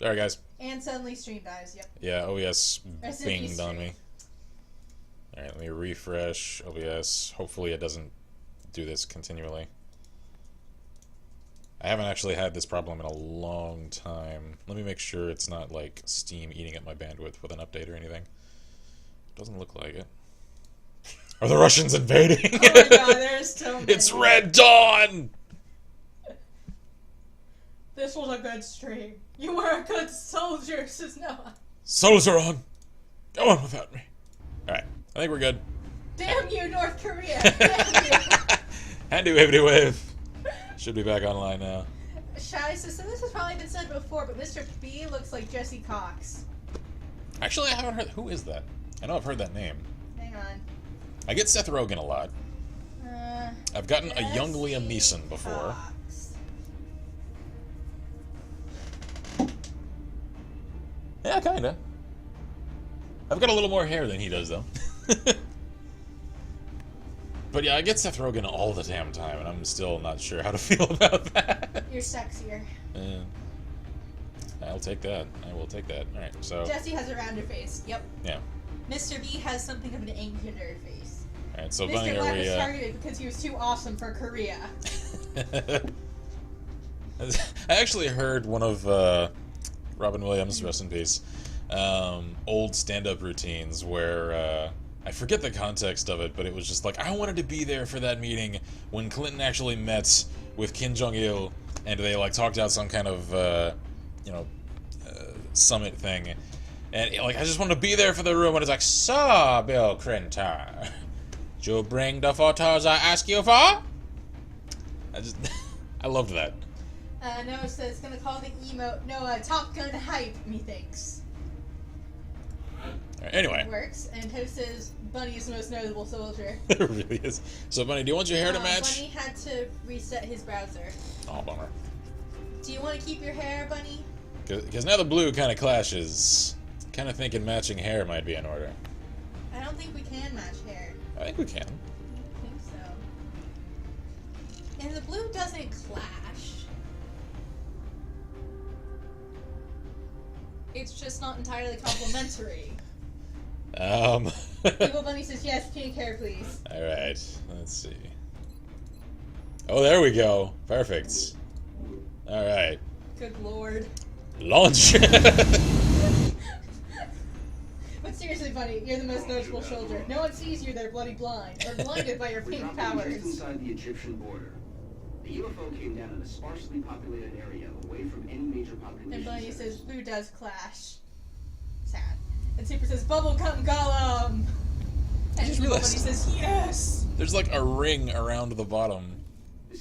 Alright, guys. And suddenly stream dies, yep. Yeah, OBS SCP binged on stream. me. Alright, let me refresh OBS. Hopefully it doesn't do this continually. I haven't actually had this problem in a long time. Let me make sure it's not like Steam eating up my bandwidth with an update or anything. Doesn't look like it. Are the Russians invading? Oh my god, there's so many. It's Red Dawn! This was a good stream. You were a good soldier, says Noah. Soldier on! Go on without me. Alright, I think we're good. Damn you, North Korea! Damn you! Handy wavy wave. Should be back online now. Shai says, so this has probably been said before, but Mr. B looks like Jesse Cox. Actually, I haven't heard. Who is that? I know I've heard that name. Hang on. I get Seth Rogen a lot. I've gotten a young Liam Neeson before. Cox. Yeah, kinda. I've got a little more hair than he does, though. But yeah, I get Seth Rogen all the damn time, and I'm still not sure how to feel about that. You're sexier. I'll take that. I will take that. Alright, so... Jesse has a rounder face. Yep. Yeah. Mr. B has something of an angular face. Alright, so Mr. Bunny, Black are we... was targeted because he was too awesome for Korea. I actually heard one of Robin Williams, rest in peace, old stand-up routines where... I forget the context of it, but it was just like, I wanted to be there for that meeting when Clinton actually met with Kim Jong-il, and they, like, talked out some kind of, summit thing. And, like, I just wanted to be there for the room, and it's like, so, Bill Clinton, did you bring the photos I asked you for? I loved that. Noah says, gonna call the emote Noah Top Gun hype, methinks. Right, anyway. It works, and Toast says, Bunny is the most notable soldier. It really is. So, Bunny, do you want your hair to match? Bunny had to reset his browser. Oh, bummer. Do you want to keep your hair, Bunny? Because now the blue kind of clashes. Kind of thinking matching hair might be in order. I don't think we can match hair. I think we can. I think so. And the blue doesn't clash. It's just not entirely complimentary. Evil Bunny says, yes, pink hair, please. Alright, let's see. Oh, there we go. Perfect. Alright. Good lord. Launch! But seriously, Bunny, you're the most notable soldier. No one sees you, they're bloody blind, or blinded by your pink powers. Just inside the Egyptian border. The UFO came down in a sparsely populated area away from any major population. And Bunny says, blue does clash. Sad. And Super says, bubblegum golem! And just Evil Bunny realized- says, yes! There's like a ring around the bottom.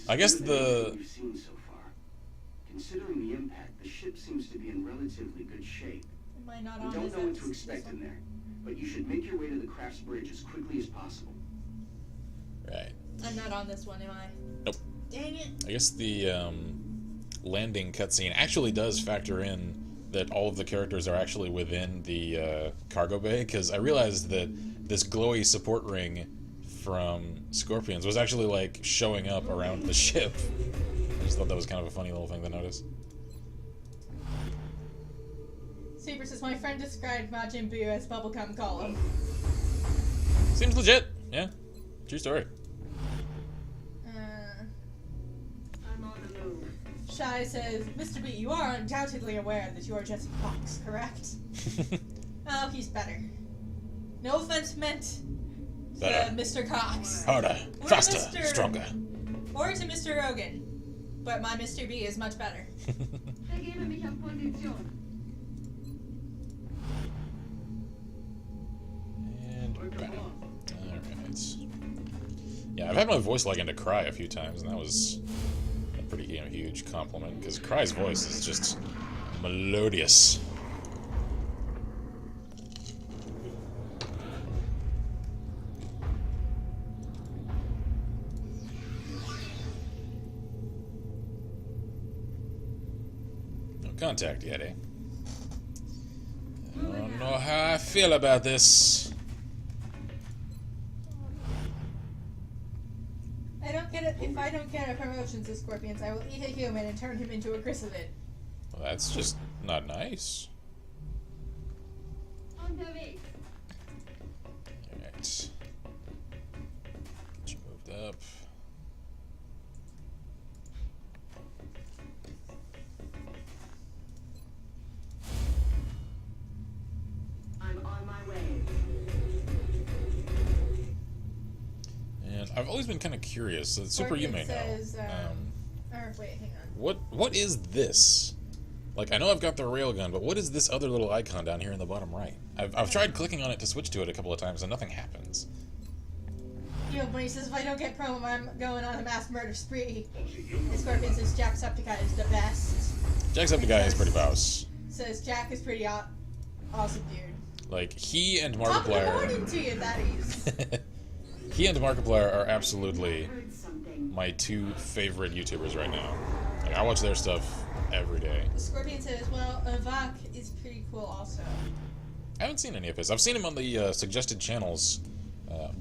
I guess the... You've seen so far. Considering the impact, the ship seems to be in relatively good shape. Am I not We on don't this know what to episode? expect in there, but you should make your way to the Crafts Bridge as quickly as possible. Right. I'm not on this one, am I? Nope. Dang it. I guess the landing cutscene actually does factor in that all of the characters are actually within the cargo bay, because I realized that this glowy support ring from Scorpions was actually like showing up around the ship. I just thought that was kind of a funny little thing to notice. Super says, my friend described Majin Buu as bubblegum golem. Seems legit, yeah. True story. I'm on the move. Shai says, Mr. B, you are undoubtedly aware that you are Jesse Fox, correct? Oh, he's better. No offense meant to Better. Mr. Cox. Harder, Or faster, Mr. stronger. Or to Mr. Rogan. But my Mr. B is much better. Begebe mich auf Position. And bam. Alright. Yeah, I've had my voice lagging to Cry a few times, and that was a pretty huge compliment, because Cry's voice is just melodious. No contact yet, eh? I don't know how I feel about this. I don't get it. If I don't get a promotion to Scorpions, I will eat a human and turn him into a chrysalid. Well, that's just Not nice. Alright. Get you moved up. I'm on my way. And I've always been kind of curious. So Super, you may says, know. or wait, hang on. What is this? Like, I know I've got the railgun, but what is this other little icon down here in the bottom right? I've tried clicking on it to switch to it a couple of times, and nothing happens. You know, but he says, if I don't get promo, I'm going on a mass murder spree. And Scorpion says, Jacksepticeye is the best. Jacksepticeye is pretty boss. Says, Jack is pretty awesome, dude. Like, he and Top of the Markiplier... morning to you, that is. He and Markiplier are absolutely my two favorite YouTubers right now. Like, I watch their stuff every day. Scorpion says, well, Vak is pretty cool also. I haven't seen any of his. I've seen him on the suggested channels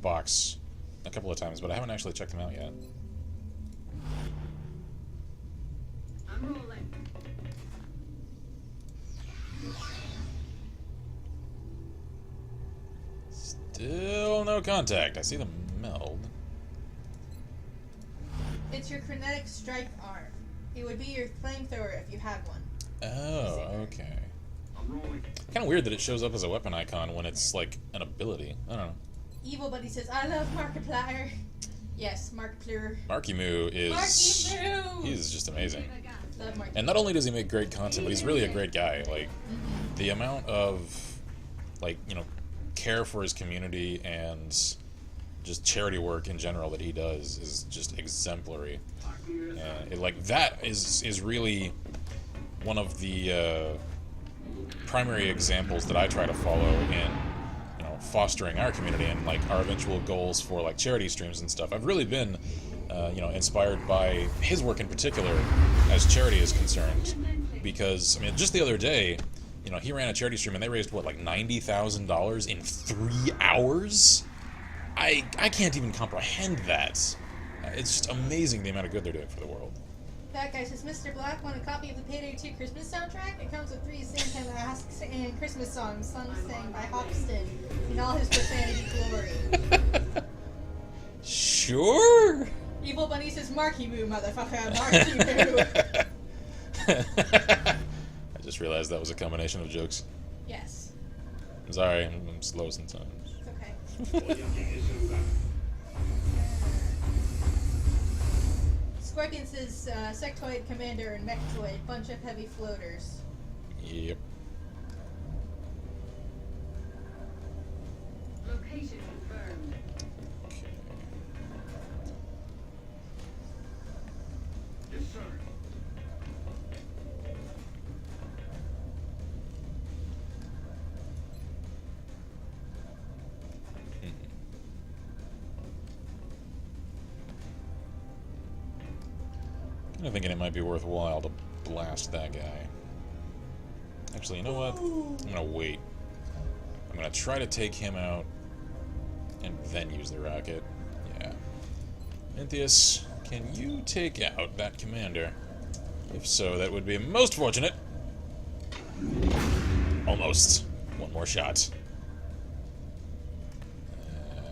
box a couple of times, but I haven't actually checked him out yet. I'm rolling. Still no contact. I see them meld. It's your kinetic strike arm. It would be your flamethrower if you had one. Oh, okay. I'm rolling. Kind of weird that it shows up as a weapon icon when it's like an ability. I don't know. Evil Buddy says, I love Markiplier. Yes, Markiplier. Marky Moo is... Marky Moo! He's just amazing. Love Marky. And not only does he make great content, but he's really a great guy. Like, the amount of, like, you know, care for his community and just charity work in general that he does is just exemplary. And like, that is really one of the primary examples that I try to follow in, you know, fostering our community and like our eventual goals for like charity streams and stuff. I've really been you know, inspired by his work in particular as charity is concerned, because I mean, just the other day, you know, he ran a charity stream and they raised what, like $90,000 in 3 hours. I can't even comprehend that. It's just amazing the amount of good they're doing for the world. That guy says, Mr. Black want a copy of the Pt.2 Christmas soundtrack? It comes with 3 Santa Masks and Christmas songs sung by Hoxton in all his profanity glory. Sure. Evil Bunny says, Marky Moo, motherfucker, Marky Moo. I just realized that was a combination of jokes. Yes. I'm sorry, I'm slow sometimes. It's okay. Scorpion says, Sectoid Commander and Mechtoid, bunch of heavy floaters. Yep. Location confirmed. Okay. Yes, sir. I'm thinking it might be worthwhile to blast that guy. Actually, you know what? I'm gonna wait. I'm gonna try to take him out and then use the rocket. Yeah. Menthius, can you take out that commander? If so, that would be most fortunate. Almost. One more shot.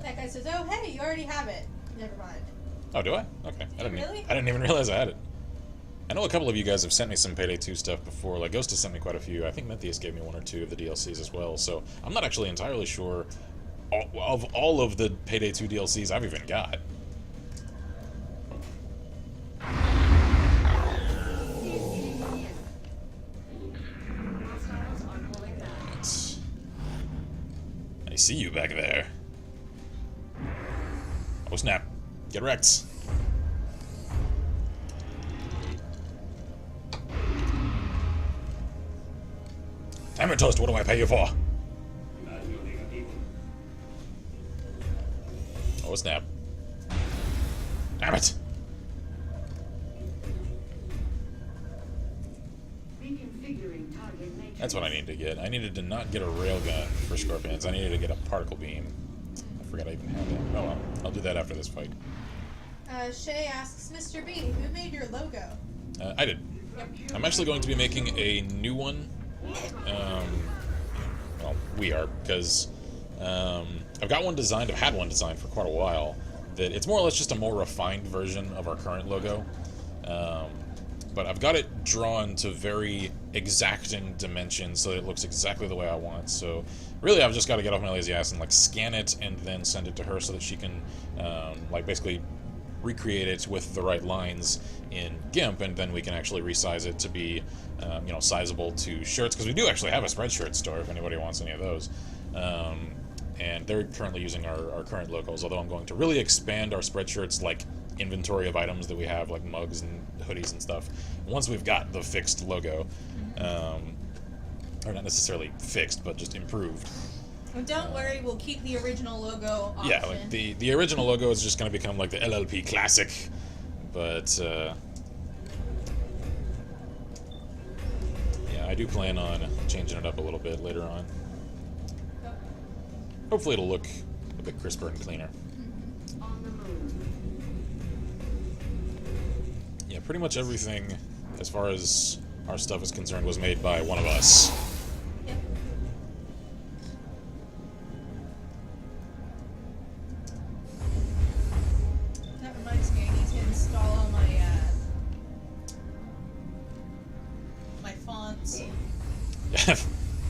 That guy says, oh, hey, you already have it. Never mind. Oh, do I? Okay. Really? I didn't even realize I had it. I know a couple of you guys have sent me some Payday 2 stuff before. Like, Ghost has sent me quite a few. I think Menthius gave me 1 or 2 of the DLCs as well. So I'm not actually entirely sure of all of the Payday 2 DLCs I've even got. I see you back there. Oh snap. Get wrecked. Damn it, Toast, what do I pay you for? Oh snap. Damn it! Reconfiguring target matrix. That's what I need to get. I needed to not get a railgun for Scorpions. I needed to get a particle beam. I forgot I even had that. Oh well. I'll do that after this fight. Shay asks, Mr. B, who made your logo? I did. Yep. I'm actually going to be making a new one Well, we are, because I've got one designed, I've had one designed for quite a while, that it's more or less just a more refined version of our current logo. But I've got it drawn to very exacting dimensions so that it looks exactly the way I want. So really I've just got to get off my lazy ass and like scan it and then send it to her so that she can like basically recreate it with the right lines in GIMP, and then we can actually resize it to be you know, sizable to shirts, because we do actually have a Spreadshirt store if anybody wants any of those. And they're currently using our current logos, although I'm going to really expand our Spreadshirts like inventory of items that we have, like mugs and hoodies and stuff, once we've got the fixed logo. Or not necessarily fixed, but just improved. Well, don't worry, we'll keep the original logo option. Yeah, like the original logo is just going to become like the LLP Classic, but yeah, I do plan on changing it up a little bit later on. Hopefully it'll look a bit crisper and cleaner. Yeah, pretty much everything, as far as our stuff is concerned, was made by one of us. Yep. That reminds me, I need to install all my fonts.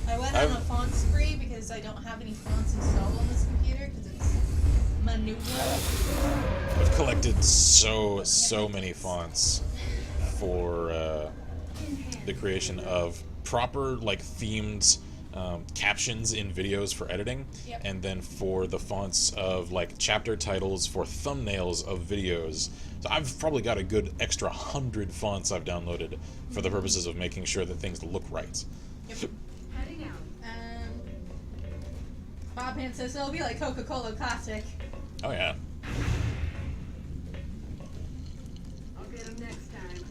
I went on a font spree because I don't have any fonts installed on this computer because it's minute. I've collected so many fonts for the creation of proper, like, themed captions in videos for editing, Yep. and then for the fonts of, like, chapter titles for thumbnails of videos. So I've probably got a good extra 100 fonts I've downloaded for the purposes of making sure that things look right. Yep. Bob Hand says it'll be like Coca-Cola Classic. Oh yeah. I'll get him next time.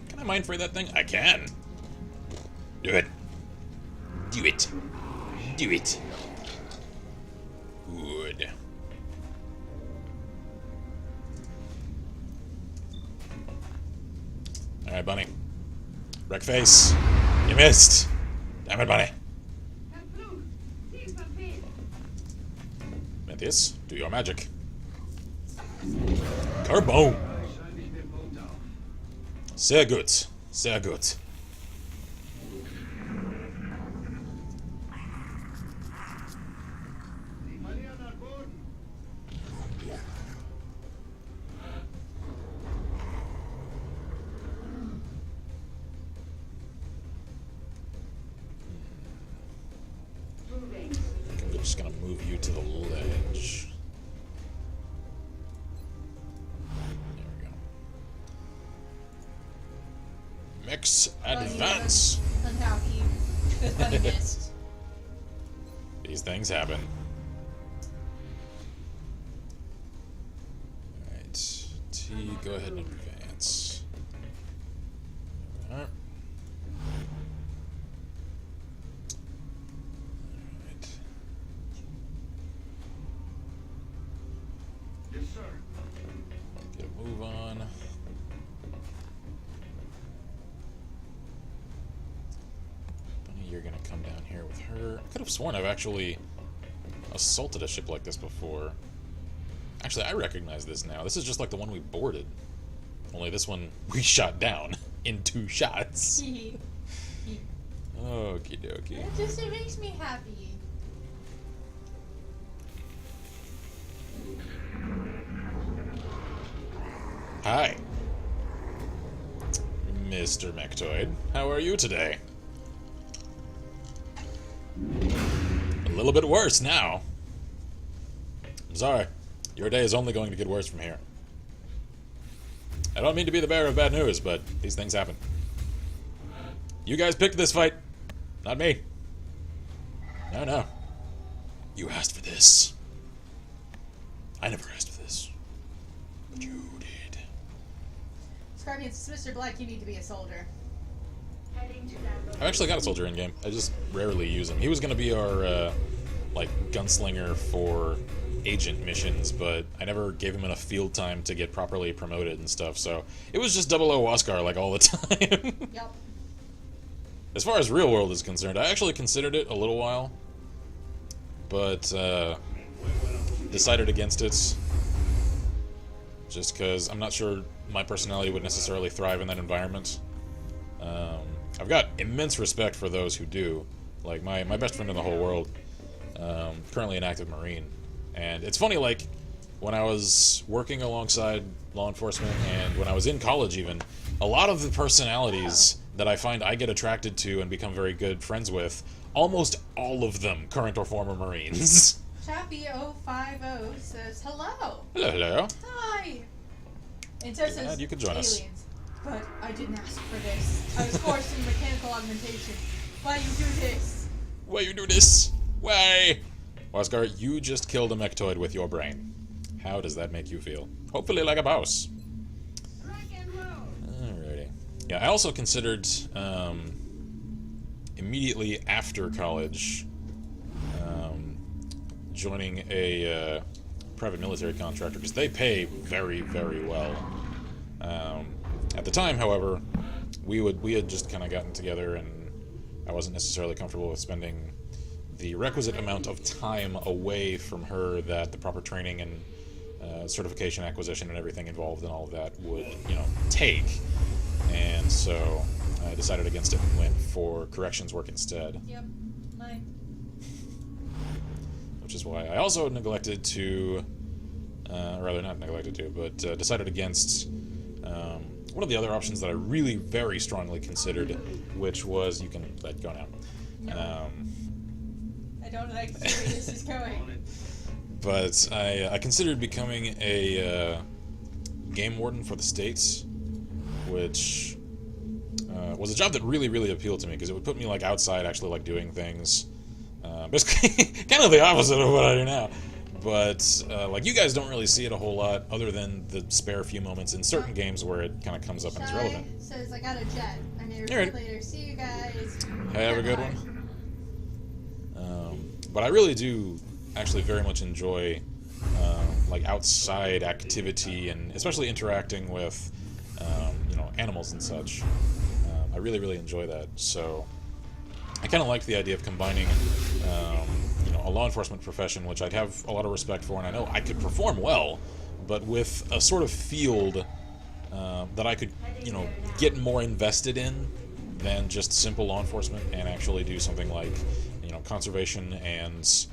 Can I mind frame that thing? I can. Do it. Do it. Do it. Good. Alright, Bunny. Wreck face. You missed. Damn it, Bunny. This, do your magic. Carbone. Sehr gut. Sehr gut. I'm just gonna move you to the ledge. There we go. Mix advance. Unhappy because I missed. These things happen. Alright. T, go ahead and advance. Alright. Yes, sir. Get a move on. Bunny, you're gonna come down here with her. I could have sworn I've actually assaulted a ship like this before. Actually, I recognize this now. This is just like the one we boarded. Only this one we shot down in 2 shots. Okie dokie. It makes me happy. Hi. Mr. Mechtoid. How are you today? A little bit worse now. I'm sorry. Your day is only going to get worse from here. I don't mean to be the bearer of bad news, but these things happen. You guys picked this fight, not me. No. You asked for this. I never asked for this. But you did. Scorpion says, Mr. Black, you need to be a soldier. I've actually got a soldier in game. I just rarely use him. He was going to be our, like, gunslinger for agent missions, but I never gave him enough field time to get properly promoted and stuff, so it was just 00 Oscar, like, all the time. Yep. as far as real world is concerned, I actually considered it a little while, but decided against it. Just because I'm not sure my personality would necessarily thrive in that environment. I've got immense respect for those who do. Like, my best friend in the whole world, currently an active Marine. And it's funny, like, when I was working alongside law enforcement and when I was in college even, a lot of the personalities that I find I get attracted to and become very good friends with, almost all of them current or former Marines. Chappie050 says, hello. Hello, hello. Hi. And so says, You could join us. aliens. But I didn't ask for this. I was forced into mechanical augmentation. Why you do this? Why you do this? Why? Oscar, you just killed a mechtoid with your brain. How does that make you feel? Hopefully like a boss. Alrighty. Yeah, I also considered, immediately after college, joining a private military contractor, because they pay very, very well. At the time, however, we had just kind of gotten together, and I wasn't necessarily comfortable with spending the requisite amount of time away from her that the proper training and certification acquisition and everything involved in all of that would, take. And so I decided against it and went for corrections work instead. Yep. Mine. Which is why I also neglected to, rather not neglected to, but decided against one of the other options that I really very strongly considered, which was, you can let go now. No. I don't like to see where this is going. But I considered becoming a game warden for the States, which was a job that really, really appealed to me, because it would put me like outside actually like doing things. Basically, kind of the opposite of what I do now. But, like, you guys don't really see it a whole lot, other than the spare few moments in certain games where it kind of comes up and is relevant. Says, I got a jet. I may report Alright. later. See you guys. Have a good one. But I really do actually very much enjoy, like, outside activity, and especially interacting with, animals and such. I really, really enjoy that. So I kind of like the idea of combining, a law enforcement profession, which I'd have a lot of respect for, and I know I could perform well, but with a sort of field that I could, get more invested in than just simple law enforcement, and actually do something like, conservation and,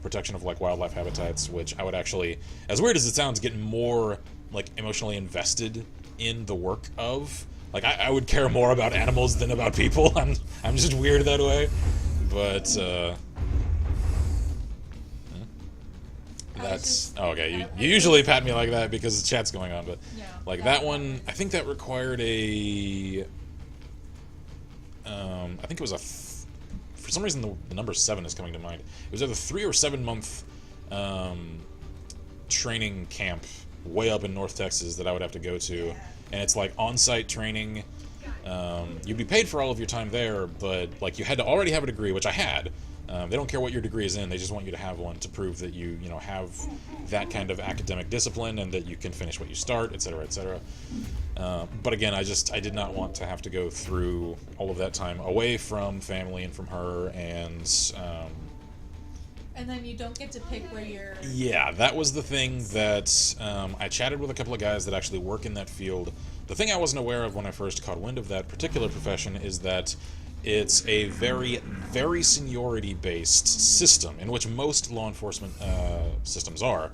protection of like wildlife habitats, which I would actually, as weird as it sounds, get more like emotionally invested in the work of. Like, I would care more about animals than about people. I'm just weird that way. But, that's... Oh, okay, you usually pat me like that because the chat's going on, but... Yeah, like, that one, I think that required a... I think it was a... For some reason, the number 7 is coming to mind. It was either 3 or 7 month training camp way up in North Texas that I would have to go to. And it's like on-site training. You'd be paid for all of your time there, but like you had to already have a degree, which I had. They don't care what your degree is in; they just want you to have one to prove that you have that kind of academic discipline and that you can finish what you start, etc., etc. But again, I did not want to have to go through all of that time away from family and from her, and then you don't get to pick where you're... Yeah, that was the thing that I chatted with a couple of guys that actually work in that field. The thing I wasn't aware of when I first caught wind of that particular profession is that it's a very, very seniority-based system, in which most law enforcement systems are.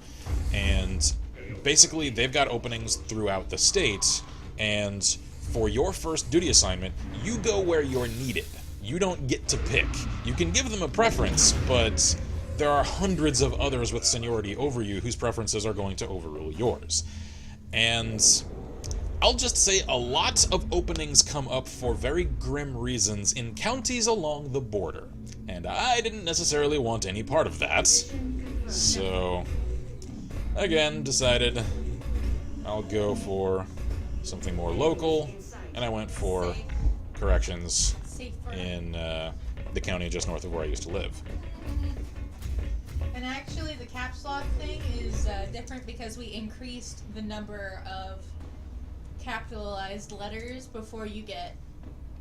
And basically, they've got openings throughout the state, and for your first duty assignment, you go where you're needed. You don't get to pick. You can give them a preference, but there are hundreds of others with seniority over you whose preferences are going to overrule yours. And I'll just say a lot of openings come up for very grim reasons in counties along the border. And I didn't necessarily want any part of that. So, again, decided I'll go for something more local, and I went for corrections in the county just north of where I used to live. And actually, the caps lock thing is different because we increased the number of capitalized letters before you get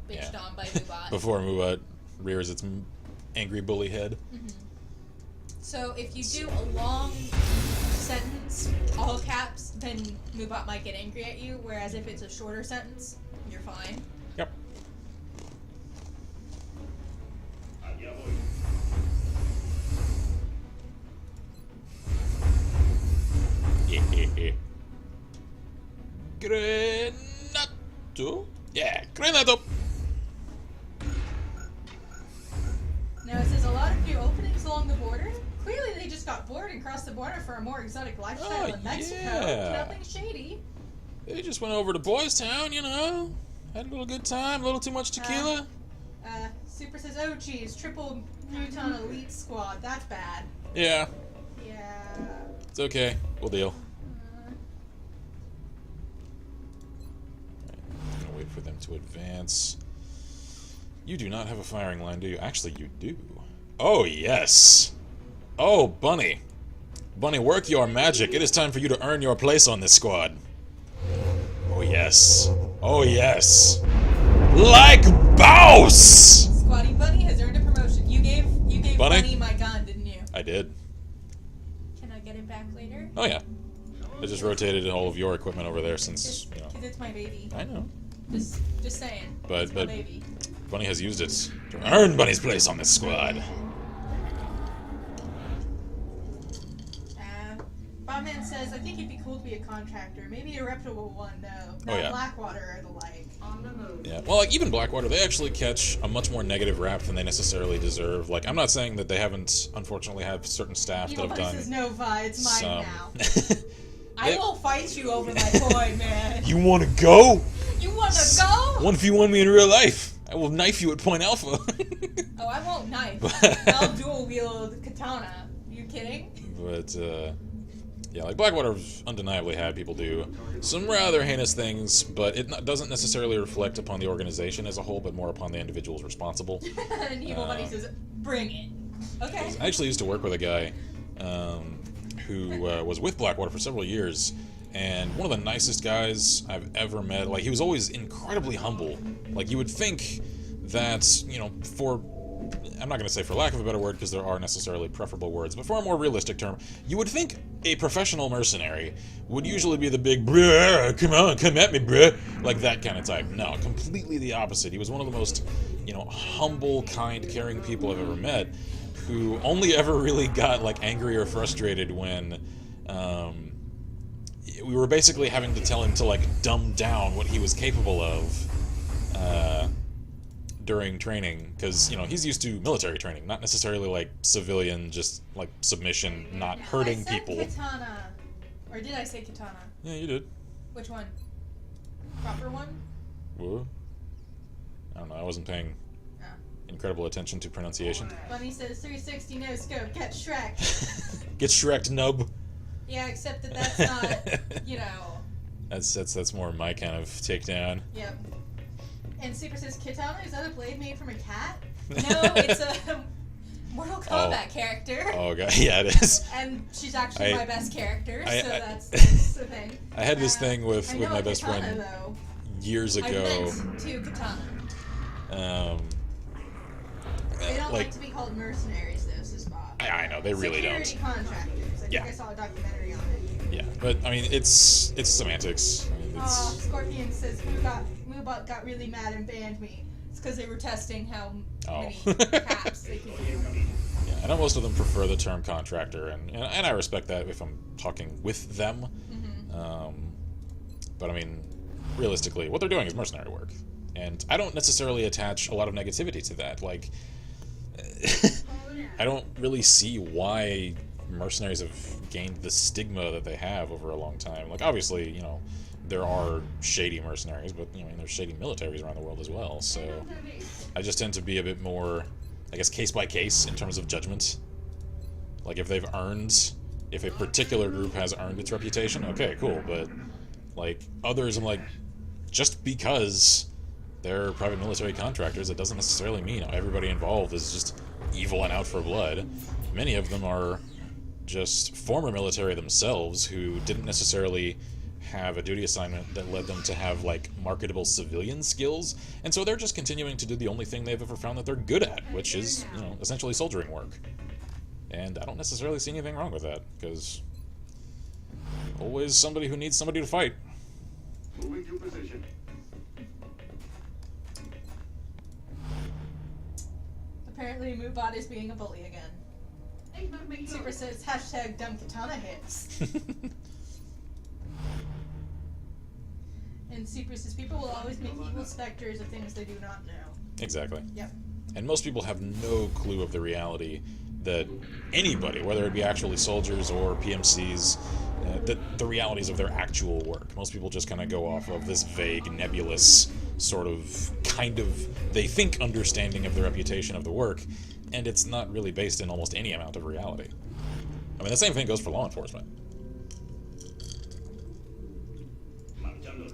bitched on by Moobot. Before Moobot rears its angry bully head. So if you do a long sentence, all caps, then Moobot might get angry at you, whereas if it's a shorter sentence, you're fine. Yep. Granado? Yeah, Granado! Now it says a lot of new openings along the border. Clearly they just got bored and crossed the border for a more exotic lifestyle in Mexico. Yeah. Nothing shady. They just went over to Boys Town, you know. Had a little good time, a little too much tequila. Super says, oh geez, triple Muton elite squad. That's bad. Yeah, Yeah. it's okay. We'll deal. I'm gonna wait for them to advance. You do not have a firing line, do you? Actually, you do. Oh, yes. Oh, Bunny. Bunny, work your magic. It is time for you to earn your place on this squad. Oh, yes. Oh, yes. Like Bouse! Squatty Bunny has earned a promotion. You gave Bunny? Bunny my gun, didn't you? I did. Can I get it back later? Oh, yeah. I just rotated all of your equipment over there since, you know. Because it's my baby. I know. Just saying. But- It's my but- baby. Bunny has used it to earn Bunny's place on this squad. Bobman says, I think it'd be cool to be a contractor. Maybe a reputable one, though. Oh, Not yeah. Blackwater or the like. On the move. Yeah, well, like, even Blackwater, they actually catch a much more negative rap than they necessarily deserve. Like, I'm not saying that they haven't, unfortunately, have certain staff Evil that have Bunny says, done Nova, it's mine some... now. I will fight you over my toy, man. You wanna go? You wanna go? 1v1 me in real life. I will knife you at Point Alpha. Oh, I won't knife. I'll dual wield katana. You kidding? But, yeah, like, Blackwater's undeniably had people do some rather heinous things, but it doesn't necessarily reflect upon the organization as a whole, but more upon the individuals responsible. And Evil Bunny says, bring it. Okay. I actually used to work with a guy who was with Blackwater for several years, and one of the nicest guys I've ever met. Like, he was always incredibly humble. Like, you would think that, you know, I'm not going to say for lack of a better word, because there are necessarily preferable words, but for a more realistic term, you would think a professional mercenary would usually be the big, bruh, come on, come at me, bruh, like that kind of type. No, completely the opposite. He was one of the most, you know, humble, kind, caring people I've ever met, who only ever really got, like, angry or frustrated when, we were basically having to tell him to, like, dumb down what he was capable of, during training, because, you know, he's used to military training, not necessarily, like, civilian, just, like, submission, not hurting people. I said katana. Or did I say katana? Yeah, you did. Which one? Proper one? Whoa. I don't know, I wasn't paying Oh. incredible attention to pronunciation. Bunny says 360 no scope, get Shrek. Get Shrek'd, nub. Yeah, except that that's not, you know. That's more my kind of takedown. Yep. And Super says, katana, is that a blade made from a cat? No, it's a Mortal Kombat character. Oh god, yeah, it is. And she's actually my best character, so that's the thing. I had this thing with I know my a best katana, friend though. years I ago. meant to katana. They don't like to be called mercenaries, though, says Bob. I know, they really don't. Security contractors. I think I saw a documentary on it. Yeah, but I mean, it's semantics. I mean, it's, Scorpion says Moobot got really mad and banned me. It's because they were testing how many caps they could do. yeah, I know most of them prefer the term contractor, and I respect that if I'm talking with them. But I mean, realistically, what they're doing is mercenary work, and I don't necessarily attach a lot of negativity to that. Like, I don't really see why mercenaries have gained the stigma that they have over a long time. Like, obviously, you know, there are shady mercenaries, but, you know, there's shady militaries around the world as well, so I just tend to be a bit more, I guess, case by case in terms of judgment. Like, if a particular group has earned its reputation, okay, cool, but, like, others, I'm like, just because they're private military contractors, it doesn't necessarily mean everybody involved is just evil and out for blood. Many of them are just former military themselves who didn't necessarily have a duty assignment that led them to have, like, marketable civilian skills, and so they're just continuing to do the only thing they've ever found that they're good at, which is, you know, essentially soldiering work. And I don't necessarily see anything wrong with that, because always somebody who needs somebody to fight. Moving to position. Apparently, Moobot is being a bully again. Super says, hashtag dumb katana hits. And Super says, people will always make evil specters of things they do not know. Exactly. Yep. And most people have no clue of the reality that anybody, whether it be actually soldiers or PMCs, the realities of their actual work. Most people just kind of go off of this vague, nebulous sort of, kind of, they think understanding of the reputation of the work, and it's not really based in almost any amount of reality. I mean, the same thing goes for law enforcement.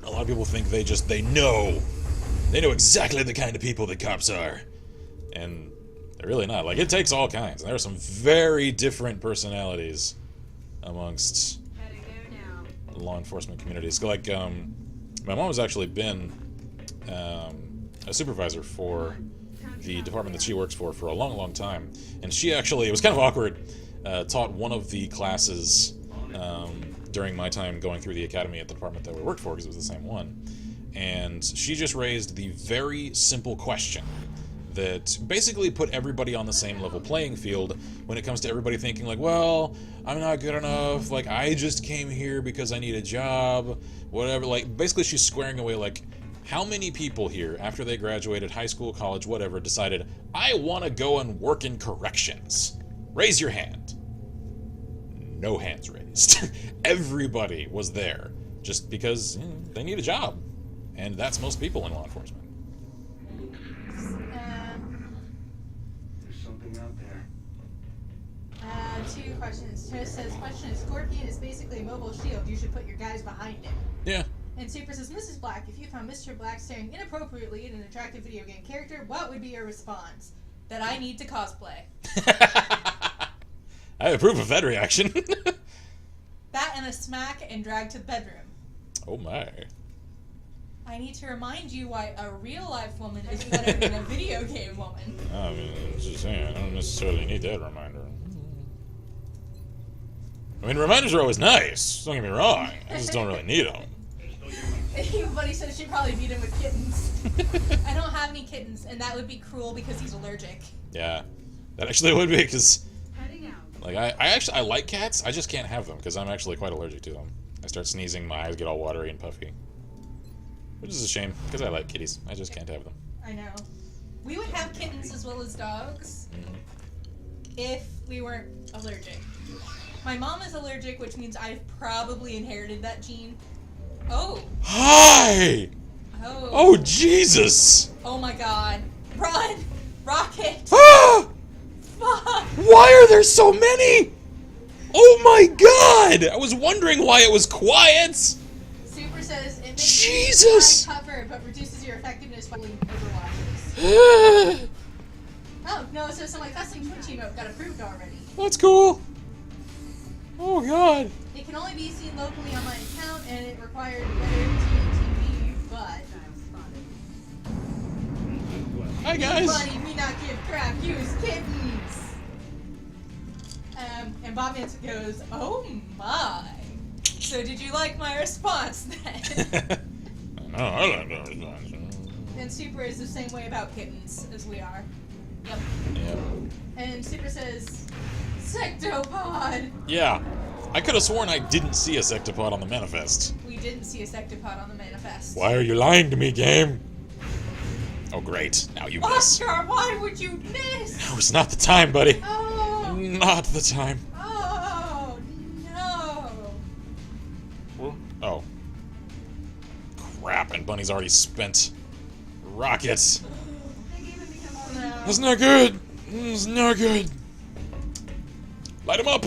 A lot of people think they know exactly the kind of people that cops are, and they're really not. Like, it takes all kinds. There are some very different personalities amongst law enforcement communities. Like, my mom has actually been a supervisor for the department that she works for a long, long time, and she actually, it was kind of awkward, taught one of the classes during my time going through the academy at the department that we worked for, because it was the same one, and she just raised the very simple question that basically put everybody on the same level playing field when it comes to everybody thinking like, well, I'm not good enough, like, I just came here because I need a job, whatever. Like, basically she's squaring away, like, how many people here, after they graduated high school, college, whatever, decided, I want to go and work in corrections? Raise your hand. No hands raised. Everybody was there just because they need a job. And that's most people in law enforcement. There's something out there. 2 questions. Toast says, question is, Scorpion is basically a mobile shield. You should put your guys behind him. Yeah. And Super says, Mrs. Black, if you found Mr. Black staring inappropriately at an attractive video game character, what would be your response? That I need to cosplay. I approve of that reaction. That and a smack and drag to the bedroom. Oh my. I need to remind you why a real-life woman is better than a video game woman. I mean, I'm just saying, I don't necessarily need that reminder. I mean, reminders are always nice, don't get me wrong. I just don't really need them. Buddy says she'd probably beat him with kittens. I don't have any kittens, and that would be cruel because he's allergic. Yeah, that actually would be, because, like, I like cats, I just can't have them, because I'm actually quite allergic to them. I start sneezing, my eyes get all watery and puffy. Which is a shame, because I like kitties. I just can't have them. I know. We would have kittens as well as dogs if we weren't allergic. My mom is allergic, which means I've probably inherited that gene. Oh. Hi! Oh, Jesus! Oh my god. Run! Rocket! Ah! Fuck! Why are there so many? Oh my god! I was wondering why it was quiet! Super says, it makes Jesus! you cover, but reduces your effectiveness by pulling overwatches. Oh, no, so my custom Twitch emote got approved already. That's cool. Oh god. It can only be seen locally on my account, and it required better TNTV, but... Hi guys. Buddy, me not give crap, use kittens! And Bob Manson goes, oh my. So did you like my response then? No, I like that response. And Super is the same way about kittens as we are. Yep. Yep. And Super says, Sectopod! Yeah. I could have sworn I didn't see a sectopod on the manifest. We didn't see a Sectopod on the manifest. Why are you lying to me, game? Oh great, now you miss. Oscar, why would you miss? No, it's not the time, buddy. Oh! Not the time. Oh, no! Oh. Crap, and Bunny's already spent rockets. No. That's not good. It's not good. Light him up.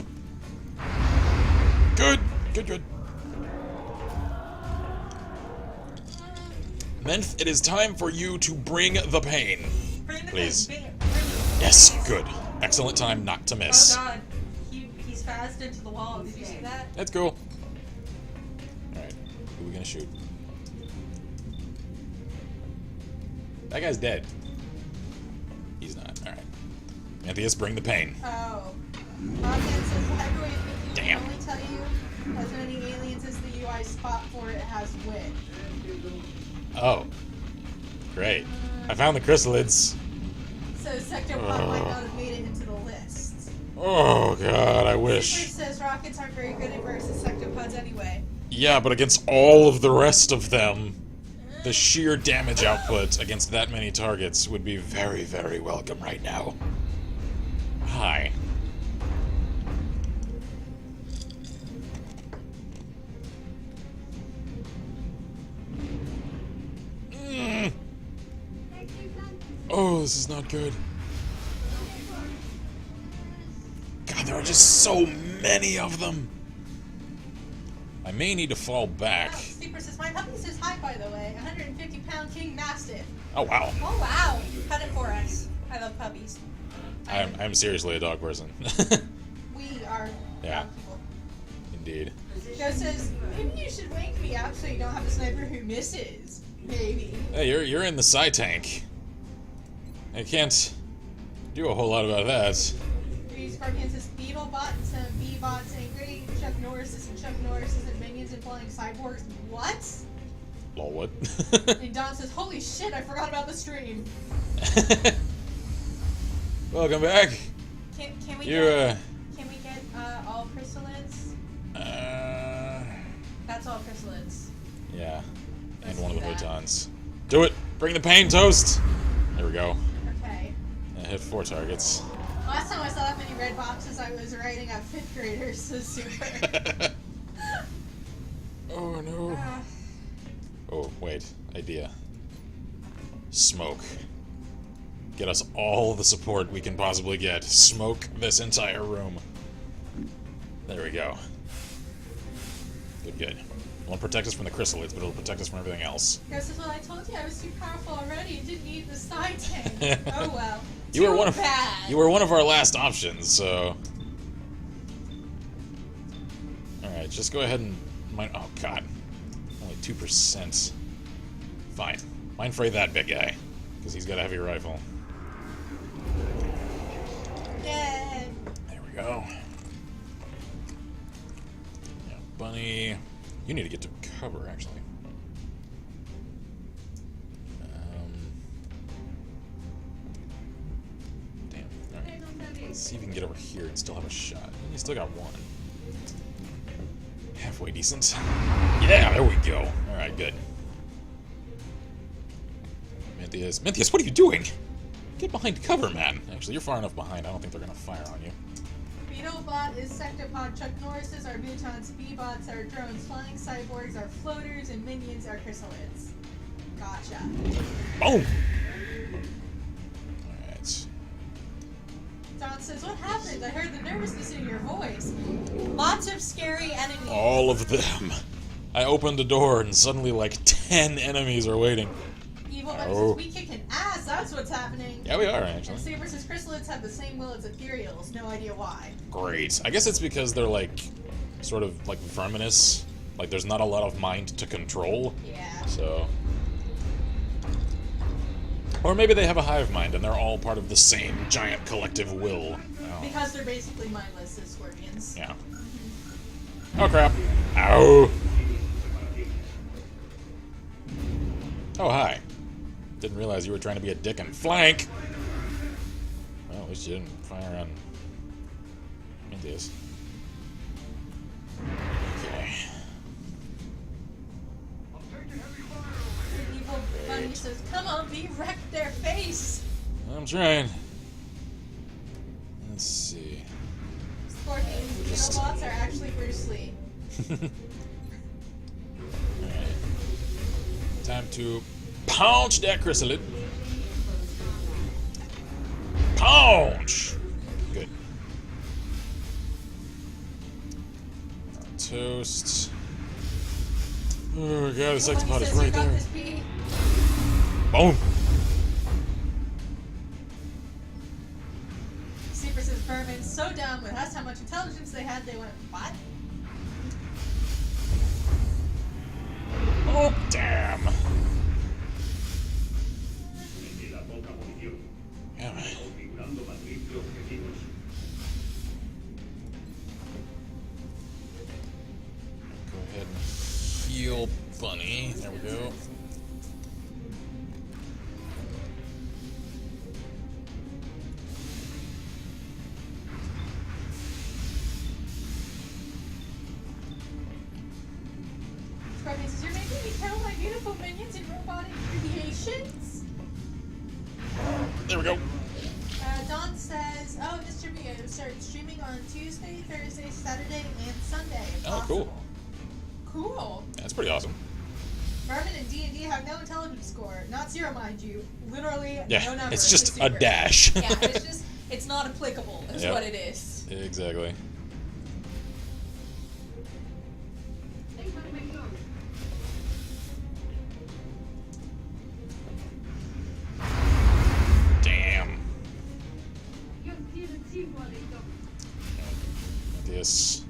Good. Good, good. Menth, it is time for you to bring the pain. Bring the Please. Bring it. Yes, good. Excellent time not to miss. Oh god, he's fast into the wall. Did you see that? Let's go. Alright. shoot. That guy's dead. He's not. Alright. Antheus, bring the pain. Oh. Rocket says library thinking Damn. can only tell you as many aliens as the UI spot for it has wit. Oh. Great. I found the chrysalids. So Sectopod might not have made it into the list. Oh god, I wish. Super says rockets aren't very good at versus Sectopods anyway. Yeah, but against all of the rest of them, the sheer damage output against that many targets would be very, very welcome right now. Hi. Oh, this is not good. God, there are just so many of them. I may need to fall back. Oh, Super says, my puppy says hi, by the way. 150-pound King Mastiff. Oh, wow. Oh, wow. Cut it for us. I love puppies. I'm seriously a dog person. We are Yeah. dog people. Indeed. Joe says, maybe you should wake me up so you don't have a sniper who misses. Maybe. Hey, you're in the psi tank. I can't do a whole lot about that. Scorpion says, Beetlebot and some B-bots ain't great. Chuck Norris isn't Chuck Norris isn't minions and flying cyborgs. What? Lol, what? And Don says, holy shit, I forgot about the stream. Welcome back. Can we You, get all chrysalids? uh... That's all chrysalids. Yeah. And Let's one of do the that. photons. Do it! Bring the pain, Toast! There we go. Okay. I hit 4 targets. Last time I saw that many red boxes, I was writing up 5th graders, so super. Oh no. Oh, wait. Idea. Smoke. Get us all the support we can possibly get. Smoke this entire room. There we go. Good, good. It won't protect us from the chrysalids, but it'll protect us from everything else. This is what I told you. I was too powerful already. You didn't need the side tank. Oh well. You were bad. You were one of our last options, so. Alright, just go ahead and mine. Oh god. Only 2%. Fine. Mind fray that big guy. Because he's got a heavy rifle. Yay. There we go. Yeah, Bunny. You need to get to cover, actually. Damn. Alright. Let's see if you can get over here and still have a shot. You still got one. Halfway decent. Yeah, there we go. Alright, good. Minthias, what are you doing? Get behind cover, man. Actually, you're far enough behind. I don't think they're gonna fire on you. Beetlebot is Sectopod. Chuck Norris's are Butons. B-bots are drones. Flying cyborgs are floaters, and minions are chrysalids. Gotcha. Boom! Alright. Don says, what happened? I heard the nervousness in your voice. Lots of scary enemies. All of them. I opened the door and suddenly like 10 enemies are waiting. Evil Bunny Oh. says, we kicking ass, that's what's happening. Yeah, we are, actually. And Saber says, chrysalids have the same will as ethereals. No idea why. Great. I guess it's because they're like, sort of like verminous. Like there's not a lot of mind to control. Yeah. So. Or maybe they have a hive mind and they're all part of the same giant collective will. Oh. Because they're basically mindless as scorpions. Yeah. Oh crap. Ow. Oh hi. Didn't realize you were trying to be a dick and flank. Well, at least you didn't fire on Minthias. Okay. Evil Bunny says, come on, B, wreck their face. I'm trying. Let's see. Scorpions, Beetlebots are actually Bruce Lee. Alright. Time to punch that chrysalid. Punch! Good. Toast. Oh god, the sectopod is right there. Boom! Super says Berman's so dumb, but that's how much intelligence they had, they went, what? Go ahead and heal Bunny. There we go. Scorpion says, you're making me count my beautiful minions and robotic creations? There we go. Dawn says, oh, distributed. Start streaming on Tuesday, Thursday, Saturday, and Sunday. If Oh, cool. possible. Cool. That's pretty awesome. Merman and D&D have no intelligence score. Not zero, mind you. Literally Yeah, no number. it's just a secret. dash. Yeah, it's just, it's not applicable is Yep. what it is. Exactly. Damn. This.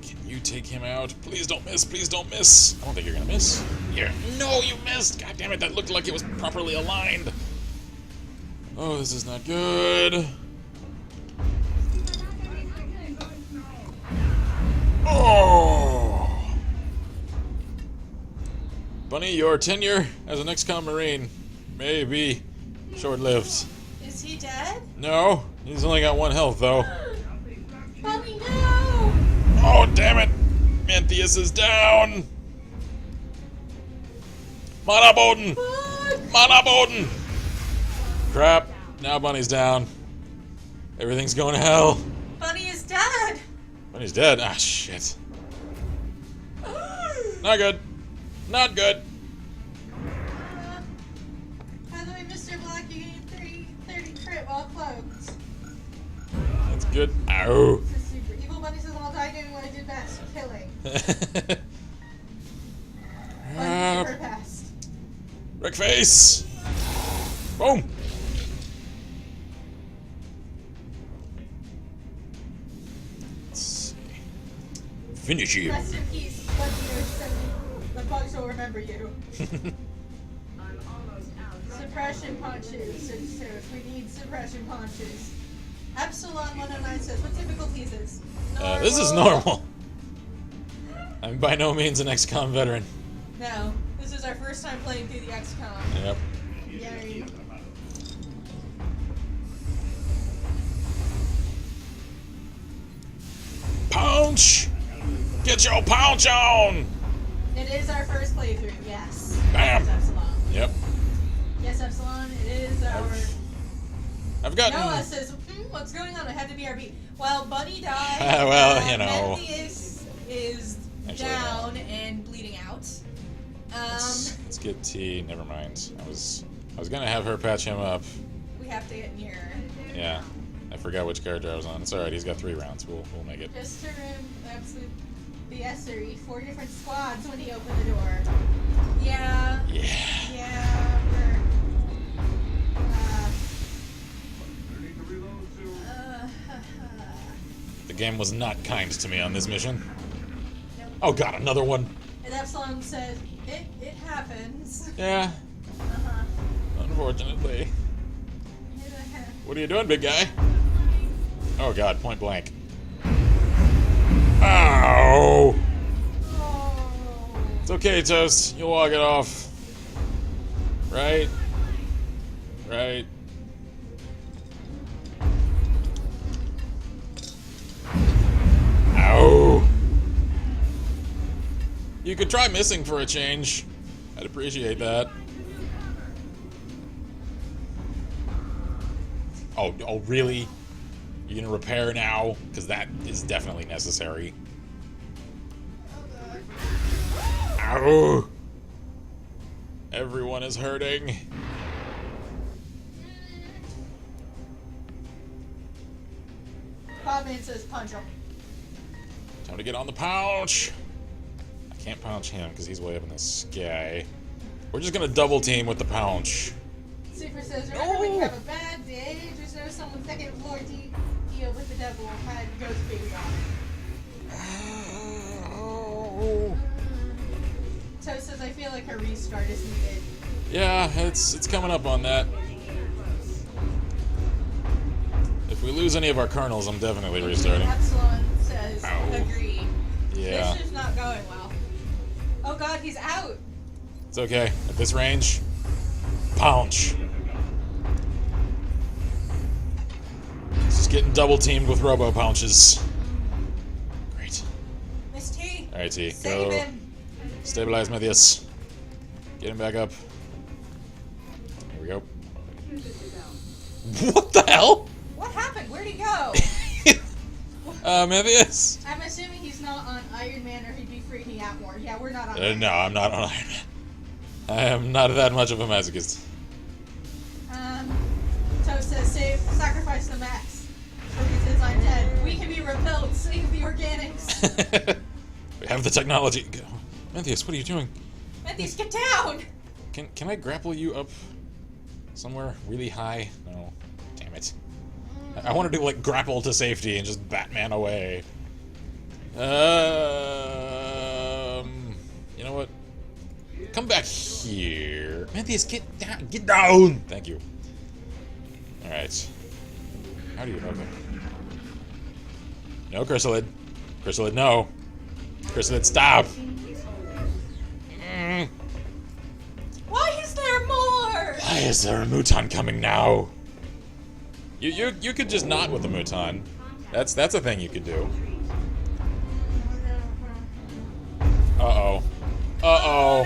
Can you take him out? Please don't miss. Please don't miss. I don't think you're gonna miss. Yeah. No, you missed. God damn it. That looked like it was properly aligned. Oh, this is not good. Oh. Bunny, your tenure as an XCOM Marine may be short-lived. Is he dead? No, he's only got 1 health, though. Mommy, no! Oh, damn it! Mantheus is down! Mana Boden! Fuck! Mana Boden! Crap, now Bunny's down. Everything's going to hell. Bunny is dead! Bunny's dead. Ah, shit. Not good. Not good. By the way, Mr. Black, you gain 30 crit while cloaked. That's good. Ow. This is super. Evil Bunny says, I'll die doing what I did best, killing. Bunny super best. Wreck face! Boom! Let's see. Finish you. Rest in peace, the bugs will remember you. Suppression punches. So we need suppression punches. Epsilon 109 says, what difficulties is? This is normal. I'm by no means an XCOM veteran. No, this is our first time playing through the XCOM. Yep. Yay. Pounce! Get your pounce on! It is our first playthrough, yes. Bam. Yes, Epsilon. Yep. Yes, Epsilon, it is our... I've gotten... Noah says, what's going on? I had to BRB. Well, Bunny died. Well, you know. Mantheus is Actually, down and bleeding out. Let's get T. Never mind. I was gonna have her patch him up. We have to get near. Yeah. I forgot which character I was on. It's alright, he's got 3 rounds. We'll make it. Just to absolute BSery, 4 different squads when he opened the door. Yeah. Yeah. Yeah, The game was not kind to me on this mission. Nope. Oh god, another one. And Epsilon says, it happens. Yeah. Uh-huh. Unfortunately. What are you doing, big guy? Oh god, point blank. Ow! Oh. It's okay, Toast. You'll walk it off. Right? Right. Ow! You could try missing for a change. I'd appreciate that. Oh, really? You're gonna repair now? Because that is definitely necessary. Ow! Everyone is hurting. Bobman says punch him. Time to get on the pouch. I can't pouch him because he's way up in the sky. We're just gonna double team with the pouch. Super says, remember when you have a bad day, just know someone's second floor deal with the devil had ghost baby on it. Toast says, I feel like a restart is needed. Yeah, it's coming up on that. If we lose any of our kernels, I'm definitely restarting. Epsilon says, Ow. agreed. Yeah. This is not going well. Oh god, he's out. It's okay. At this range, pounce. He's just getting double teamed with robo pounces. Great. Miss T. Alright, T. Save Go. him. Stabilize Matthias. Get him back up. Here we go. What the hell? What happened? Where'd he go? Matthias. I'm assuming he's not on Iron Man or he'd be freaking out more. Yeah, we're not on Iron No, Man. I'm not on Iron Man. I am not that much of a masochist. Toast says, sacrifice the max. Focus says, I'm dead. We can be repelled. Save the organics. We have the technology. Go. Matthias, what are you doing? Matthews, get down! Can I grapple you up somewhere really high? No. Damn it. I want to do like grapple to safety and just Batman away. You know what? Come back here. Matthias, get down. Get down! Thank you. Alright. How do you... Okay. No, Chrysalid. Chrysalid, no. Chrysalid, stop! Why is there more? Why is there a Muton coming now? You could just not with the Muton. That's a thing you could do. Uh-oh. Uh-oh.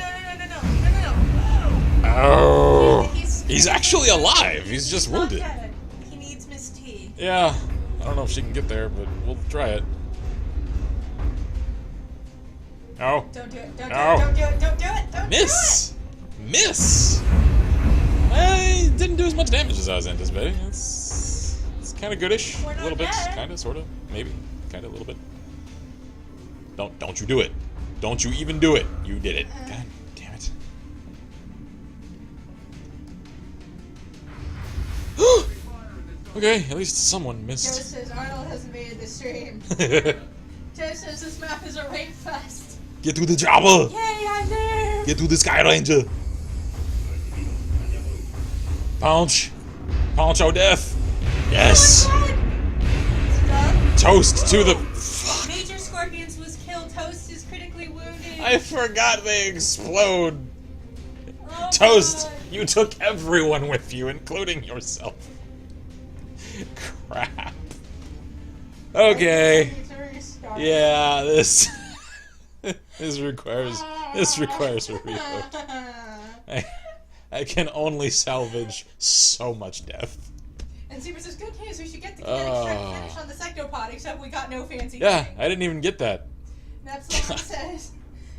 No. Oh. He's actually alive. He's just wounded. Dead. He needs Miss T. Yeah. I don't know if she can get there, but we'll try it. No. Don't do it. Don't No. do it. Don't do it. Don't do it. Don't Miss! Miss! I didn't do as much damage as I was anticipating. It's kind of goodish. We're A not little bit. dead. Kind of, sort of. Maybe. Kind of, a little bit. Don't you do it. Don't you even do it. You did it. God damn it. Okay, at least someone Joe missed. says Arnold has invaded the stream. Joe says this map is a raid fest. Get to the chopper! Yay, I'm there! Get to the Sky Ranger! Pounce! Pounce your death! Yes! Oh my God. Toast to the... Major Scorpions was killed. Toast is critically wounded. I forgot they explode! Oh Toast! God. You took everyone with you, including yourself. Crap. Okay. It's a restart. Yeah, this... this requires a reload. I can only salvage so much death. And Super says, good news, we should get the kinetic strike finish on the sectopod, except we got no fancy Yeah, thing. I didn't even get that. And Epsilon says,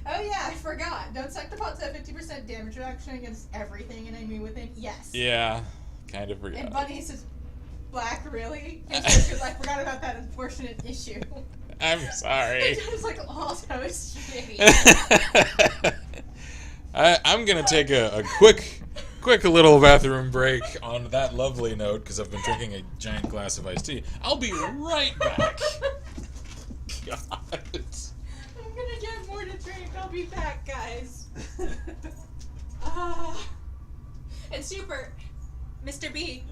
oh yeah, I forgot. Don't sectopods have 50% damage reduction against everything and enemy within? Yes. Yeah, kind of And forgot. Bunny says, Black, really? Because I forgot about that unfortunate issue. I'm sorry. It was like all toast shitty. I'm gonna take a quick little bathroom break on that lovely note because I've been drinking a giant glass of iced tea. I'll be right back. God. I'm gonna get more to drink. I'll be back, guys. And Super, Mr. B.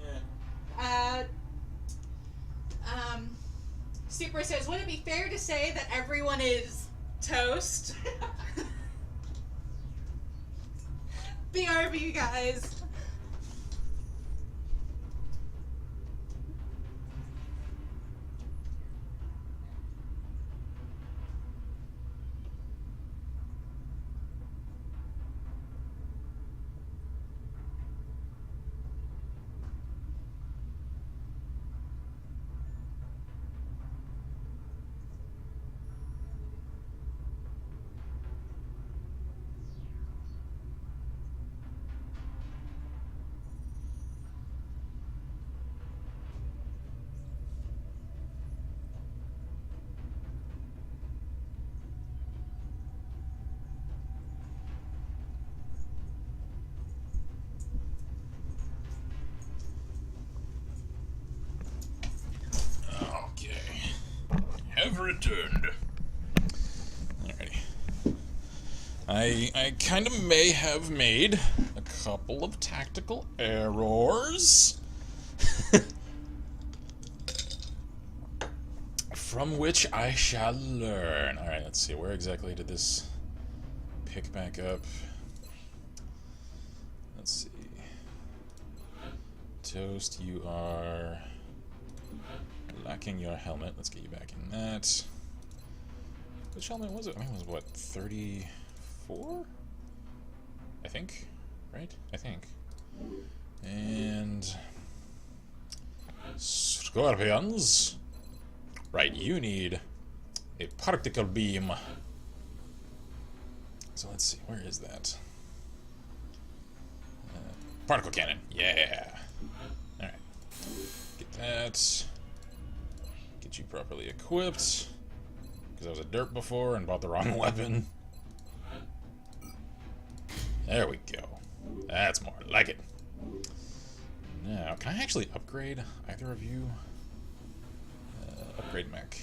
Super says, would it be fair to say that everyone is toast? BRB, guys. Have returned. Alrighty. I kind of may have made a couple of tactical errors. from which I shall learn. Alright, let's see. Where exactly did this pick back up? Let's see. Toast, you are lacking your helmet. Let's get you back in that. Which helmet was it? I think it was, what, 34? I think. Right? I think. And... Scorpions. Right, you need a particle beam. So let's see, where is that? Particle cannon, yeah. Alright. Get that. Get you properly equipped. Because I was a derp before and bought the wrong weapon. There we go. That's more like it. Now, can I actually upgrade either of you? Upgrade mech.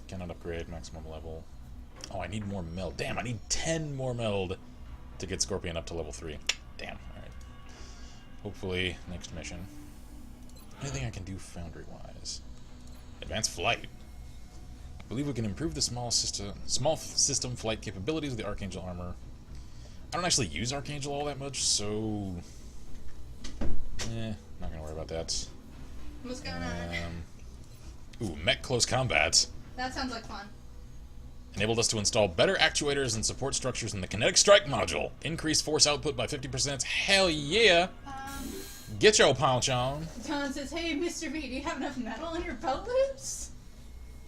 Cannot upgrade maximum level. Oh, I need more meld. Damn, I need 10 more meld to get Scorpion up to level 3. Damn, alright. Hopefully, next mission. Anything I can do foundry-wise? Advanced flight. I believe we can improve the small system flight capabilities of the Archangel armor. I don't actually use Archangel all that much, so... not gonna worry about that. What's going on? Ooh, mech close combat. That sounds like fun. Enabled us to install better actuators and support structures in the kinetic strike module. Increased force output by 50%. Hell yeah! Get your punch on. Tom says, hey, Mr. B, do you have enough metal in your belt loops?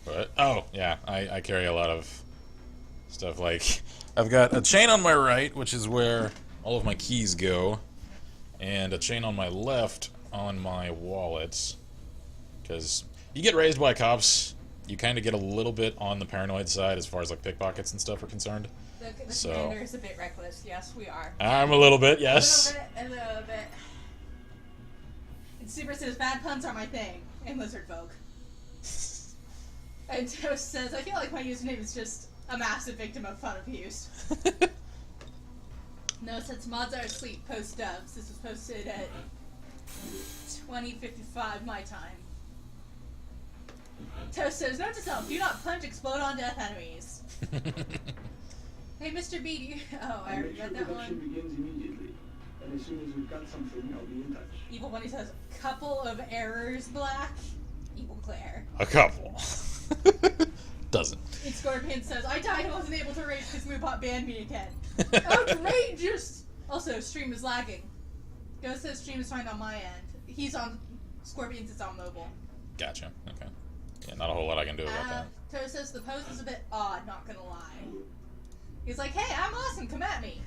What? Oh, yeah. I carry a lot of stuff like... I've got a chain on my right, which is where all of my keys go, and a chain on my left on my wallet. Because you get raised by cops, you kind of get a little bit on the paranoid side as far as like pickpockets and stuff are concerned. The commander is a bit reckless. Yes, we are. I'm a little bit, yes. A little bit. And Super says, bad puns are my thing. And Lizard Folk. And Toast says, I feel like my username is just a massive victim of fun abuse. No, since mods are asleep post-dubs, this was posted at 20:55 my time. Toast says, note to self, do not punch explode on death enemies. Hey, Mr. B, do you... Oh, I already read that one. Begins immediately, and as soon as we've got something, I'll be in touch. Evil Bunny says, couple of errors, Black. Evil Claire. A couple. Doesn't. And Scorpion says, I died and wasn't able to rage because Moobot banned me again. Outrageous! Also, stream is lagging. Ghost says stream is fine on my end. He's on... Scorpion's is on mobile. Gotcha. Okay. Yeah, not a whole lot I can do about that. Toast says the pose is a bit odd, not gonna lie. He's like, hey, I'm awesome, come at me.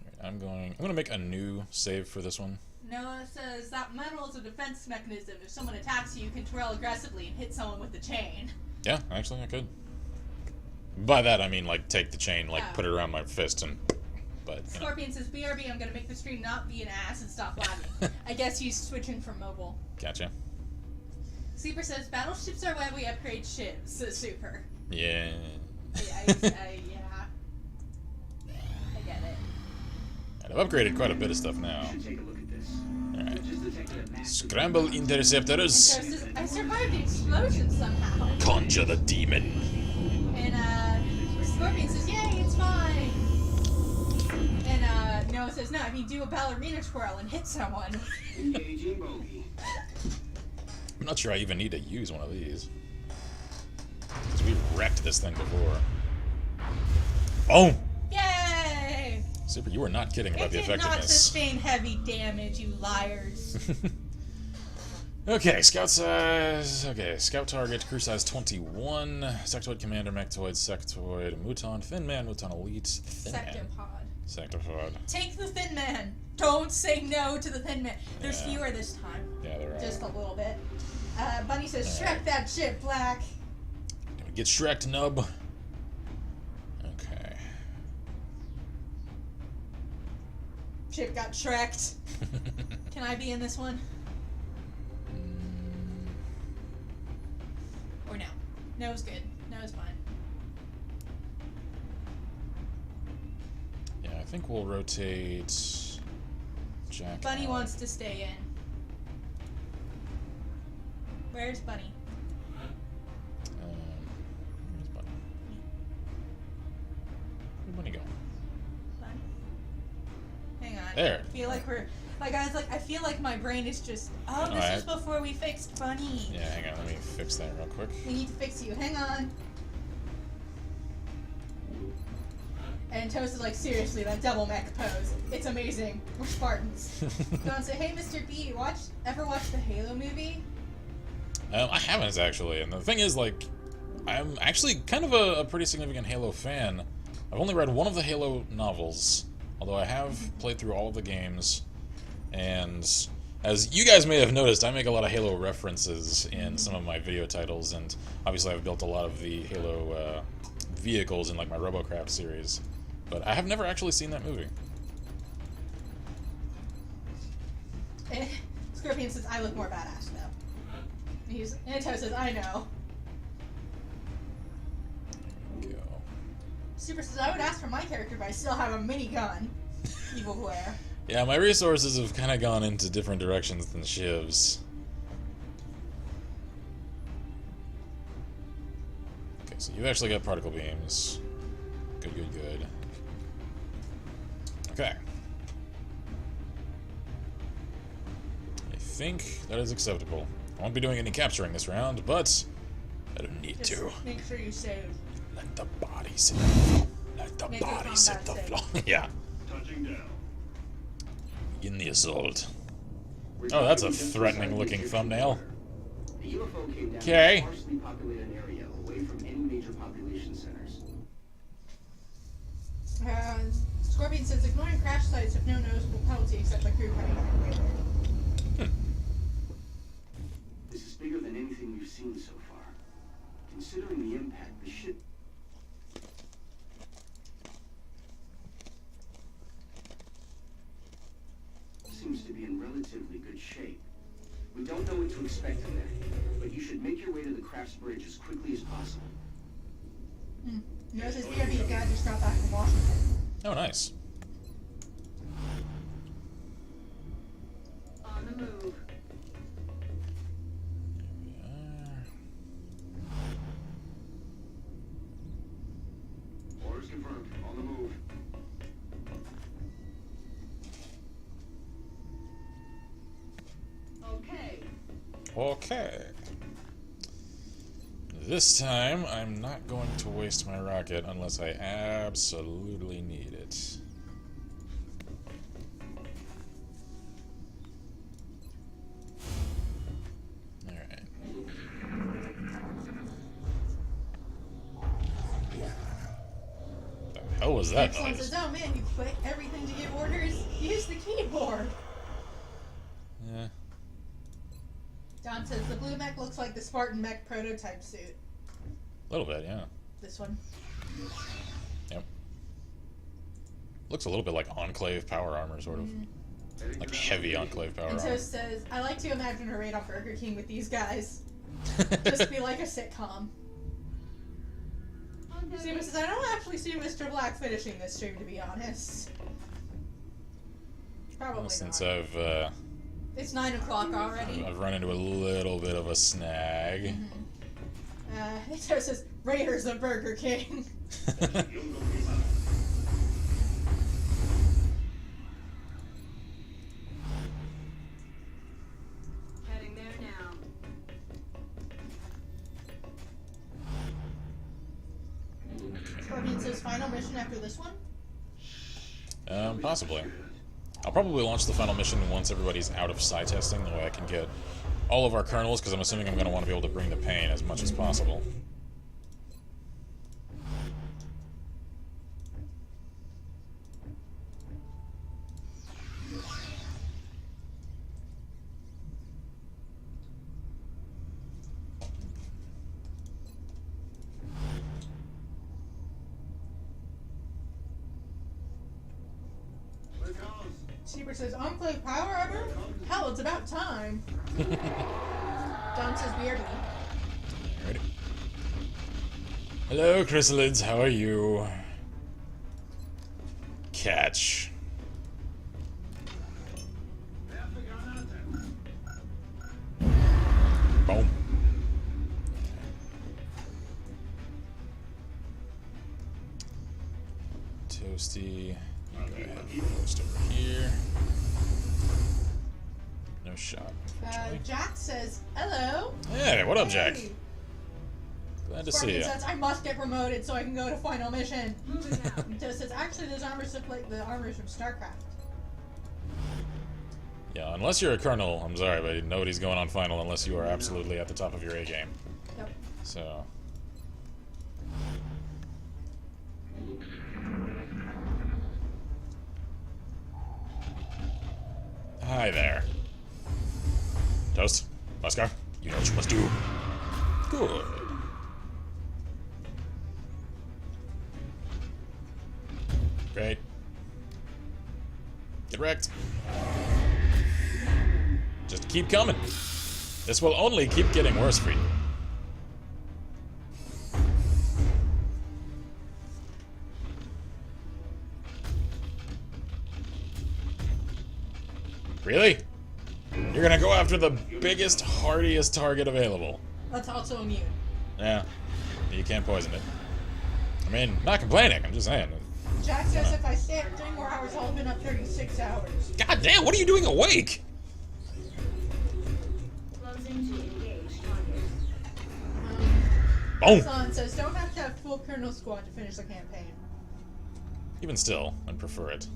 Right, I'm gonna make a new save for this one. Noah says that metal is a defense mechanism. If someone attacks you, you can twirl aggressively and hit someone with the chain. Yeah, actually I could. By that I mean like take the chain, like put it around my fist and... But, Scorpion says, BRB, I'm gonna make the stream not be an ass and stop lagging. I guess he's switching from mobile. Gotcha. Super says, battleships are why we upgrade ships. Says Super. Yeah. Yeah, I get it. I've upgraded quite a bit of stuff now. Take a look at this. Alright. Scramble interceptors. I survived the explosion somehow. Conjure the demon. And Scorpion says, yay, it's fine. And Noah says, no, I mean do a ballerina twirl and hit someone. Engaging bogey. I'm not sure I even need to use one of these. Because we wrecked this thing before. Oh! Yay! Super, you were not kidding about the It did not effectiveness. sustain heavy damage, you liars. Okay, scout size. Okay, scout target, crew size 21. Sectoid commander, mechtoid, sectoid, muton, thin man, muton elite, thin man. Sectopod. Take the thin man. Don't say no to the thin man. There's Yeah. fewer this time. Yeah, there are. Just a little bit. Bunny says, Shrek that shit, Black. Get Shrek, nub. Okay. Chip got Shreked. Can I be in this one? Or no? No is good. No is fine. Yeah, I think we'll rotate Jack. Bunny out. wants to stay in. Where's Bunny? Where's Bunny? Where'd Bunny go? Bunny? Hang on. There. I feel like we're... Like, I feel like my brain is just... Oh, this is before we fixed Bunny. Yeah, hang on. Let me fix that real quick. We need to fix you. Hang on. And Toast is like, seriously, that double mech pose. It's amazing. We're Spartans. Go and say, hey, Mr. B, ever watch the Halo movie? I haven't, actually. And the thing is, like, I'm actually kind of a pretty significant Halo fan. I've only read one of the Halo novels, although I have played through all of the games. And as you guys may have noticed, I make a lot of Halo references in some of my video titles, and obviously I've built a lot of the Halo vehicles in like my RoboCraft series. But I have never actually seen that movie. Scorpion says, I look more badass, though. And Toast says, I know. Go. Super says, I would ask for my character, but I still have a minigun. Evil Glare. Yeah, my resources have kind of gone into different directions than Shiv's. Okay, so you've actually got particle beams. Good, good, good. Okay. I think that is acceptable. I won't be doing any capturing this round, but I don't need Just to. make sure you save. Let the bodies hit the floor. Let the Make your bodies hit the combat floor. save. Yeah. Touching down. Begin the assault. Oh, that's a threatening-looking thumbnail. The UFO came down Okay. in a sparsely populated area away from any major population centers. Scorpion says, ignoring crash sites have no noticeable penalty except the crew cutting out. This is bigger than anything we've seen so far. Considering the impact, the ship... seems to be in relatively good shape. We don't know what to expect in there, but you should make your way to the Crafts Bridge as quickly as possible. Notice BRB guy just got back from Washington. Oh, nice. On the move. Orders confirmed. On the move. Okay. Okay. This time, I'm not going to waste my rocket unless I absolutely need it. Alright. The hell was that Excellent noise? says, oh man, you quit everything to give orders? Use the keyboard. Yeah. John says, the blue mech looks like the Spartan mech prototype suit. A little bit, yeah. This one. Yep. Looks a little bit like Enclave power armor, sort of. Like heavy Enclave power And armor. Toast says, I like to imagine a raid on Burger King with these guys. Just be like a sitcom. Steven says, I don't actually see Mr. Black finishing this stream, to be honest. Probably Well, since not. It's 9 o'clock already. I've run into a little bit of a snag. Toast says, Raiders of Burger King. Heading there now. Scorpion says, final mission after this one? Possibly. I'll probably launch the final mission once everybody's out of psi testing, that way I can get all of our kernels, because I'm assuming I'm going to want to be able to bring the pain as much as possible. Sheeper says, Enclave power armor? Hell, it's about time. John says, BRB. Alrighty. Hello, chrysalids, how are you? Catch. Boom. Toasty. You go ahead and post over here. No shot, unfortunately. Jack says, hello. Hey, what up, Jack? Hey. Glad to see Spartan you. says, I must get promoted so I can go to final mission. Moving out. He just says, actually, those armors look like the armors from StarCraft. Yeah, unless you're a colonel, I'm sorry, but nobody's going on final unless you are absolutely at the top of your A game. Yep. So. Hi there. Toast, Oscar, you know what you must do. Good. Great. Get wrecked. Just keep coming. This will only keep getting worse for you. Really? You're gonna go after the biggest, hardiest target available. That's also immune. Yeah. You can't poison it. I mean, not complaining, I'm just saying. Jack says if I stay up 3 more hours, I'll have been up 36 hours. God damn, what are you doing awake? Closing to engage target. Boom! Son says don't have to have full Colonel Squad to finish the campaign. Even still, I'd prefer it.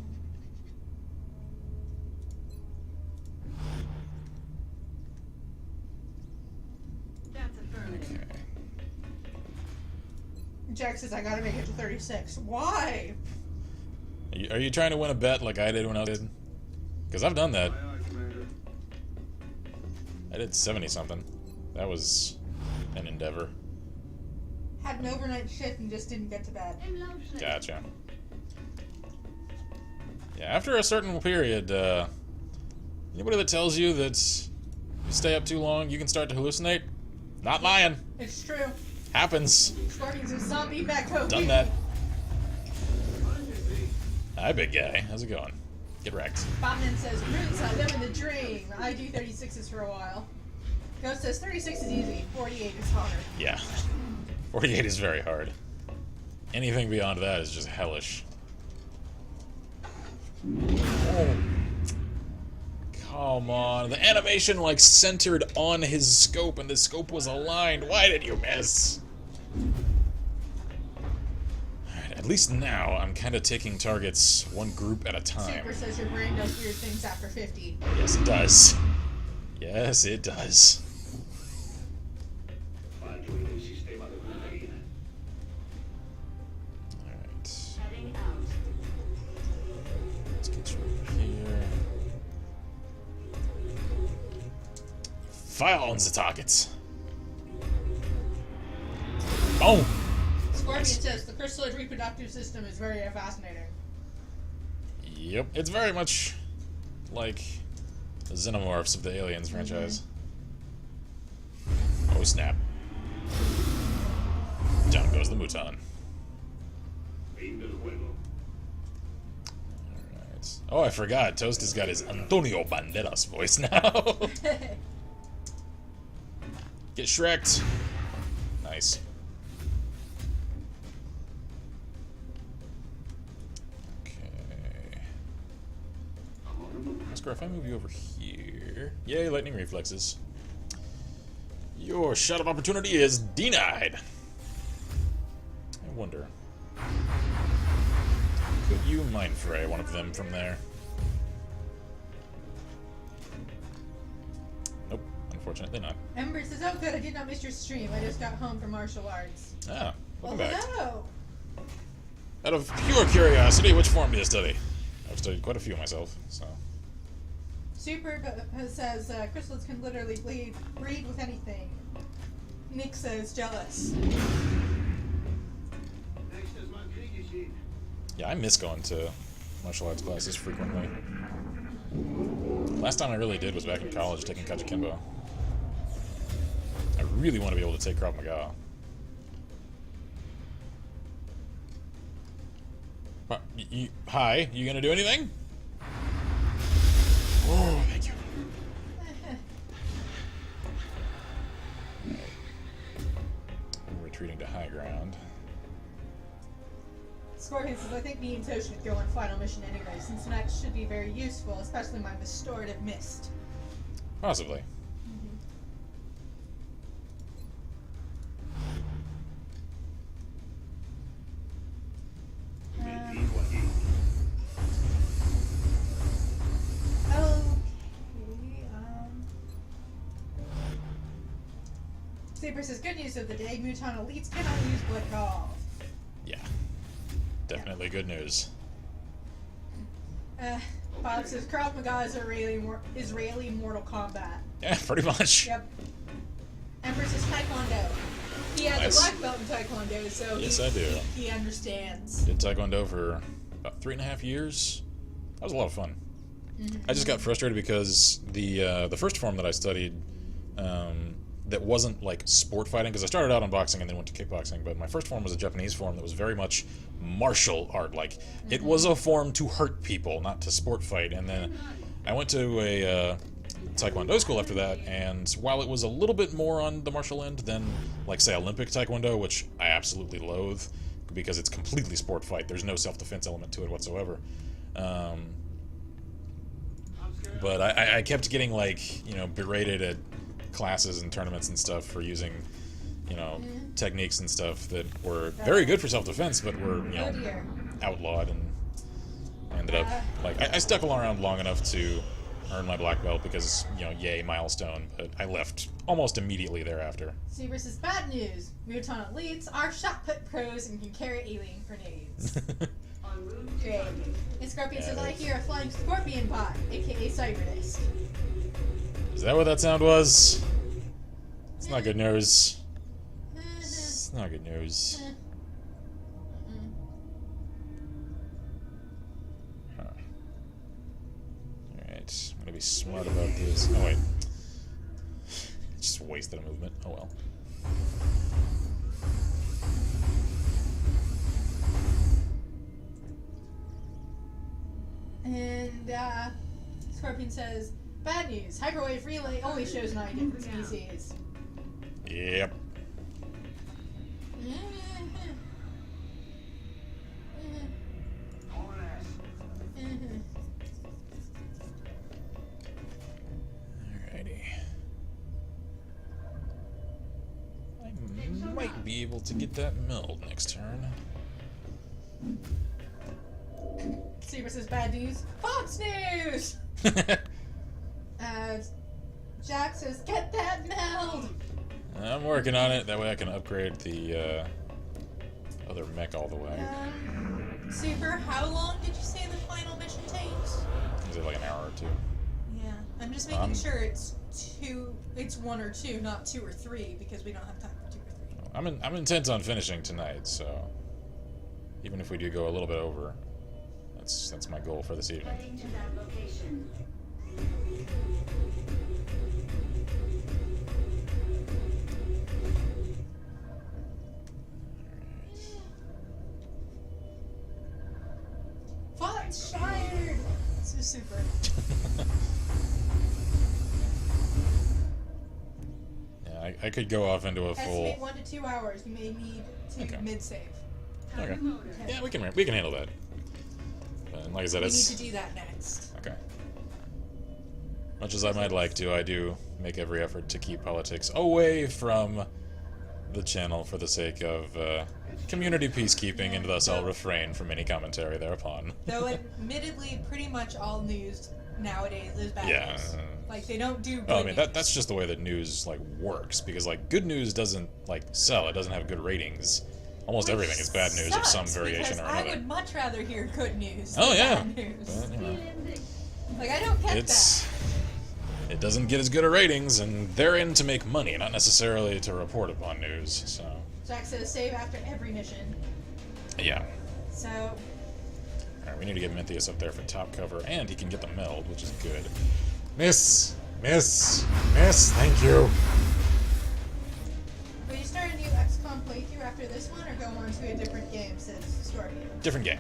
That's affirmative. Okay. Jack says I gotta make it to 36. Why? Are you trying to win a bet like I did when I did? Because I've done that. Aye, aye, Commander. I did 70-something. That was an endeavor. Had an overnight shift and just didn't get to bed. Implosion. Gotcha. Yeah, after a certain period, anybody that tells you that you stay up too long, you can start to hallucinate? Not lying. It's true. Happens. Scorpion says zombie Mecco. Done that. Hi, big guy. How's it going? Get wrecked. Botman says roots, I live in the dream. I do 36s for a while. Ghost says 36 is easy. 48 is harder. Yeah. 48 is very hard. Anything beyond that is just hellish. Oh. Come on. The animation, like, centered on his scope, and the scope was aligned. Why did you miss? Alright, at least now I'm kind of taking targets one group at a time. Super says your brain does weird things after 50. Yes, it does. Yes, it does. Alright. Heading out. Let's get you over here. Fire on the targets. Boom! Scorpion says the crystalloid reproductive system is very fascinating. Yep, it's very much like the xenomorphs of the Aliens franchise. Oh snap. Down goes the Muton. Alright. Oh, I forgot. Toast has got his Antonio Banderas voice now. Get Shrek'd. Nice. Okay. Oscar, if I move you over here... Yay, lightning reflexes. Your shot of opportunity is denied. I wonder. Could you mind fray one of them from there? Nope, unfortunately not. Ember says, oh good, I did not miss your stream. I just got home from martial arts. Ah, Well, welcome back. hello. Out of pure curiosity, which form do you study? I've studied quite a few myself, so... Super says crystals can literally breed with anything. Nick says jealous. Next is my Kriegerschied. Yeah, I miss going to martial arts classes frequently. Last time I really did was back in college taking Kachikimbo. I really want to be able to take Krav Maga. Hi, you gonna do anything? Oh, thank you. I'm retreating to high ground. Scorpion says, I think me and Tosh should go on final mission anyway, since next should be very useful, especially my restorative mist. Possibly. Saber says, good news of the day, Muton elites cannot use Blood Call. Yeah. Definitely good news. Bob says, Krav Maga is Israeli Mortal Kombat. Yeah, pretty much. Yep. Emperor says, Taekwondo. He has Nice. a black belt in Taekwondo, so Yes, I do. he understands. Did Taekwondo for about 3.5 years. That was a lot of fun. I just got frustrated because the first form that I studied that wasn't like sport fighting, because I started out on boxing and then went to kickboxing, but my first form was a Japanese form that was very much martial art. Like, it was a form to hurt people, not to sport fight. And then I went to a Taekwondo school after that, and while it was a little bit more on the martial end than, like, say, Olympic Taekwondo, which I absolutely loathe, because it's completely sport fight. There's no self-defense element to it whatsoever. But I kept getting, like, you know, berated at classes and tournaments and stuff for using, you know, techniques and stuff that were very good for self-defense, but were, you know, outlawed, and I ended up, like, I stuck around long enough to earn my black belt because, you know, yay, milestone, but I left almost immediately thereafter. Saber says, bad news. Muton elites are shot put pros and can carry alien grenades. En route to Great. target. And Scorpion Yeah, says, I that's- hear a flying scorpion bot, aka Cyberdisc. Is that what that sound was? It's not good news. It's not good news. Huh. Alright, I'm gonna be smart about this. Oh wait. Just wasted a movement. Oh well. And Scorpion says, bad news. Hyperwave relay only shows 9 different species. Yep. Haul an ass. Alrighty. I might be able to get that meld next turn. Saber says, bad news. Fox news! Jack says, get that meld! I'm working on it. That way I can upgrade the other mech all the way. Super, how long did you say the final mission takes? Is it like an hour or two? Yeah, I'm just making sure it's 1 or 2, not 2 or 3, because we don't have time for 2 or 3. I'm intent on finishing tonight, so even if we do go a little bit over, that's my goal for this evening. Heading to that location. Fox Shire! This is super. Yeah, I could go off into a full. Estimate 1 to 2 hours. You may need to Okay. mid-save. Okay. Motor. Yeah, we can handle that. And like I said, We need it's to do that next. okay. Much as I might like to, I do make every effort to keep politics away from the channel for the sake of community peacekeeping, and thus I'll refrain from any commentary thereupon. Though admittedly, pretty much all news nowadays is bad Yeah. news. Like, they don't do good Well, I mean, news. that's just the way that news like works, because like good news doesn't like sell. It doesn't have good ratings. Almost Which everything is bad news of some sucks, variation because or I another. would much rather hear good news Oh than yeah. bad news. But, you know, Like, I don't get it's that. it doesn't get as good a ratings, and they're in to make money, not necessarily to report upon news. So Jack says save after every mission. yeah. So, Alright, we need to get Mintheus up there for top cover, and he can get the meld, which is good. Miss! Thank you! will you start a new XCOM playthrough after this one, or go on to a different game, says Scorpion? Different game.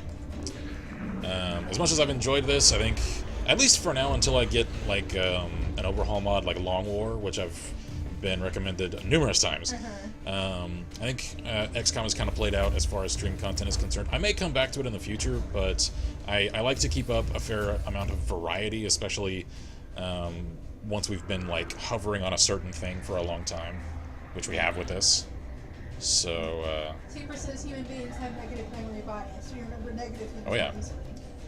As much as I've enjoyed this, I think, at least for now, until I get like an overhaul mod like Long War, which I've been recommended numerous times. Uh-huh. I think XCOM has kind of played out as far as stream content is concerned. I may come back to it in the future, but I like to keep up a fair amount of variety, especially once we've been like hovering on a certain thing for a long time, which we have with this. So Super says human beings have negative memory bias. Do you remember negative things? Oh, yeah. easily?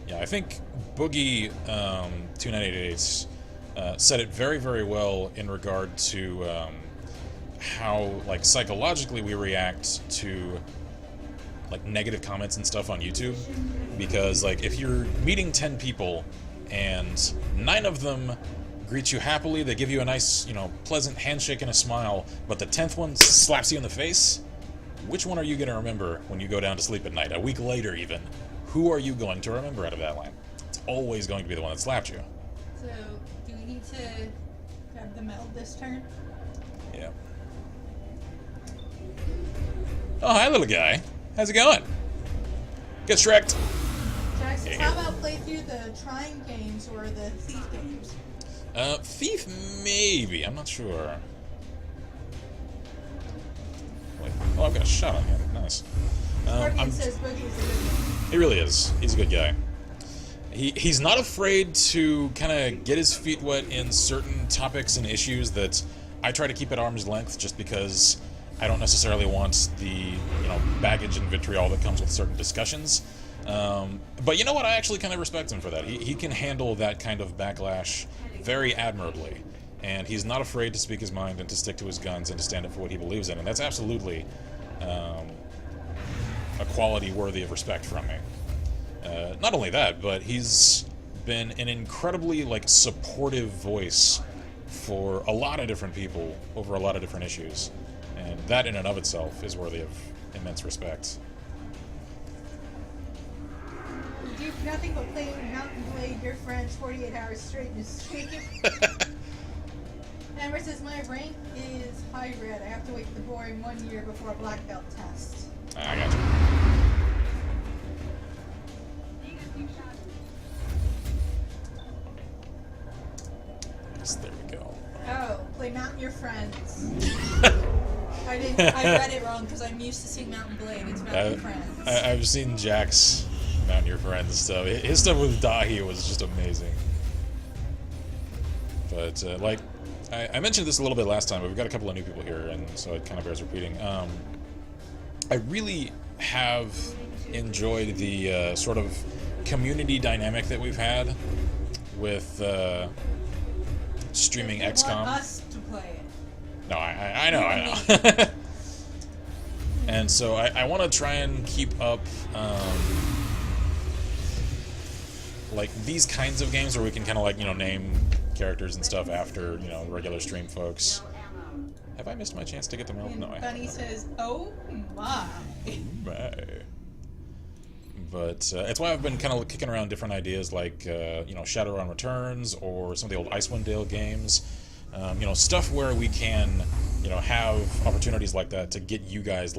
yeah, I think Boogie 298 said it very, very well in regard to how like psychologically we react to like negative comments and stuff on YouTube, because like if you're meeting 10 people and 9 of them greet you happily, they give you a nice, you know, pleasant handshake and a smile, but the 10th one slaps you in the face, which one are you going to remember when you go down to sleep at night, a week later even? Who are you going to remember out of that line? It's always going to be the one that slapped you. So, do we need to grab the meld this turn? Yeah. Oh, hi, little guy. How's it going? Get shreked. Jack says, Yeah. how about play through the Trying games or the Thief games? Thief, maybe. I'm not sure. Wait. Oh, I've got a shot on him. Nice. Scorpion says Boogie is a good one. He really is. He's a good guy. He's not afraid to kind of get his feet wet in certain topics and issues that I try to keep at arm's length, just because I don't necessarily want the baggage and vitriol that comes with certain discussions. But you know what? I actually kind of respect him for that. He can handle that kind of backlash very admirably, and he's not afraid to speak his mind and to stick to his guns and to stand up for what he believes in, and that's absolutely a quality worthy of respect from me. Not only that, but he's been an incredibly supportive voice for a lot of different people over a lot of different issues, and that in and of itself is worthy of immense respect. You do nothing but play Mountain Blade, your friends, 48 hours straight in a stream. Amber says, my rank is high red. I have to wait for the boring 1 year before a black belt test. I got you. Yes, there we go. Oh, play Mountain Your Friends. I read it wrong because I'm used to seeing Mountain Blade. It's Mountain Your Friends. I've seen Jack's Mountain Your Friends stuff. His stuff with Dahi was just amazing. But I mentioned this a little bit last time, but we've got a couple of new people here, and so it kind of bears repeating. I really have enjoyed the sort of community dynamic that we've had with streaming They XCOM. want us to play it. No, I know. And so I want to try and keep up these kinds of games where we can kind of name characters and stuff after regular stream folks. Have I missed my chance to get the milk? And No, I Bunny haven't. says, oh my. Bye. But it's why I've been kind of kicking around different ideas like Shadowrun Returns or some of the old Icewind Dale games. Stuff where we can have opportunities like that to get you guys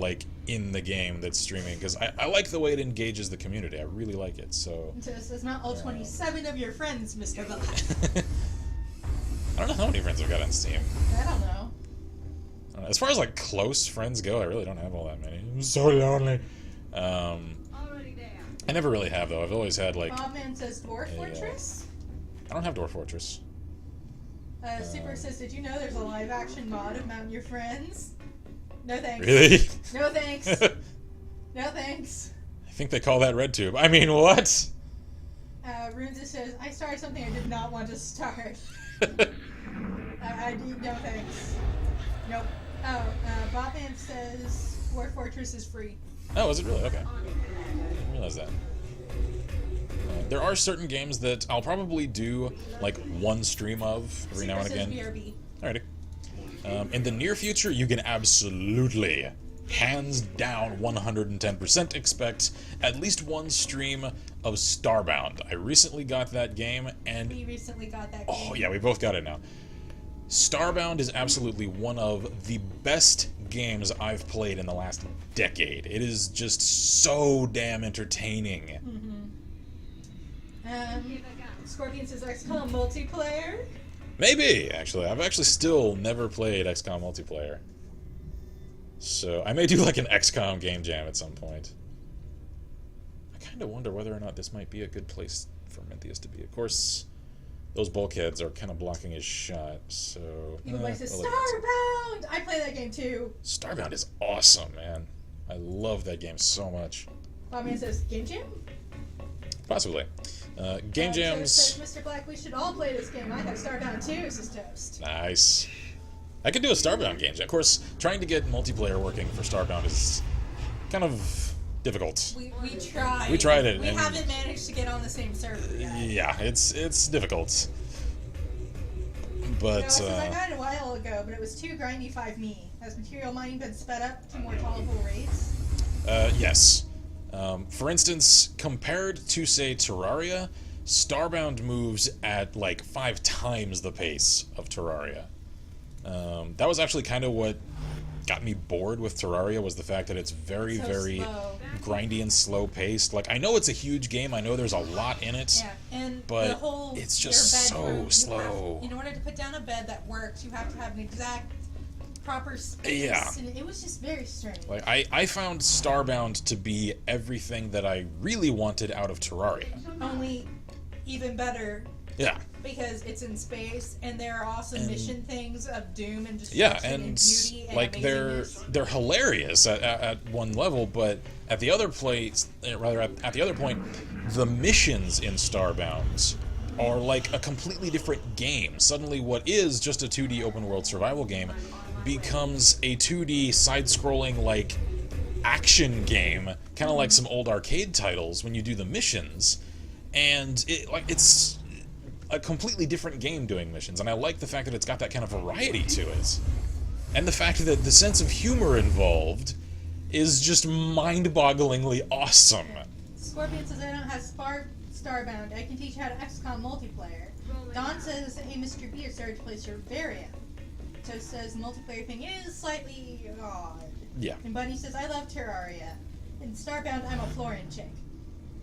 in the game that's streaming, because I like the way it engages the community. I really like it. So So it says, not all 27 of your friends, Mr. Black. I don't know how many friends I've got on Steam. I don't know. As far as close friends go, I really don't have all that many. I'm so lonely. Already there. I never really have, though. I've always had Bobman says Dwarf Fortress. I don't have Dwarf Fortress. Super says, did you know there's a live action mod of Mountain Your Friends? No thanks. Really? No thanks. No thanks. I think they call that RedTube. I mean, what? Runza says, I started something I did not want to start. I do, no thanks. Nope. Oh, Bobman says Dwarf Fortress is free. Oh, is it really? Okay. I didn't realize that. There are certain games that I'll probably do one stream of every now and Super again. says BRB. Alrighty. In the near future, you can absolutely, hands down, 110% expect at least one stream of Starbound. I recently got that game, and We recently got that game. oh yeah, we both got it now. Starbound is absolutely one of the best games I've played in the last decade. It is just so damn entertaining. Scorpion says XCOM multiplayer. Maybe, actually. I've actually still never played XCOM multiplayer. So, I may do like an XCOM game jam at some point. I kind of wonder whether or not this might be a good place for Menthius to be. Of course, those bulkheads are kind of blocking his shot, so... Everybody says, Starbound! I play that game too. Starbound is awesome, man. I love that game so much. Bobman says, Game Jam? Possibly. Game jams... Says, Mr. Black, we should all play this game. I have Starbound too, says Toast. Nice. I could do a Starbound game jam. Of course, trying to get multiplayer working for Starbound is kind of difficult. We tried. We tried it. We haven't managed to get on the same server yet. Yeah, it's difficult. But, Says, I got it a while ago, but it was too grindy 5me. Has material mining been sped up to more tolerable rates? Yes. For instance, compared to, say, Terraria, Starbound moves at, like, 5 times the pace of Terraria. That was actually kind of what got me bored with Terraria, was the fact that it's very slow. grindy and slow-paced. Like, I know it's a huge game, I know there's a lot in it, Yeah, and but the whole it's just so bedroom, slow. In order to put down a bed that works, you have to have an exact proper space. Yeah. And it was just very strange. Like, I found Starbound to be everything that I really wanted out of Terraria. Only even better Yeah. because it's in space and there are awesome mission things of doom and destruction Yeah, and and beauty and like amazingness. they're hilarious at one level, but at the other place, rather at the other point, the missions in Starbound are like a completely different game. Suddenly, what is just a 2D open world survival game becomes a 2D side-scrolling like action game, kind of like some old arcade titles when you do the missions, and it's a completely different game doing missions, and I like the fact that it's got that kind of variety to it. And the fact that the sense of humor involved is just mind-bogglingly awesome. Scorpion says I don't have Starbound. I can teach you how to XCOM multiplayer. Don says, hey Mr. B, I started to play Survarium. Toast says the multiplayer thing is slightly odd. Yeah. And Bunny says, I love Terraria. In Starbound, I'm a Florian chick.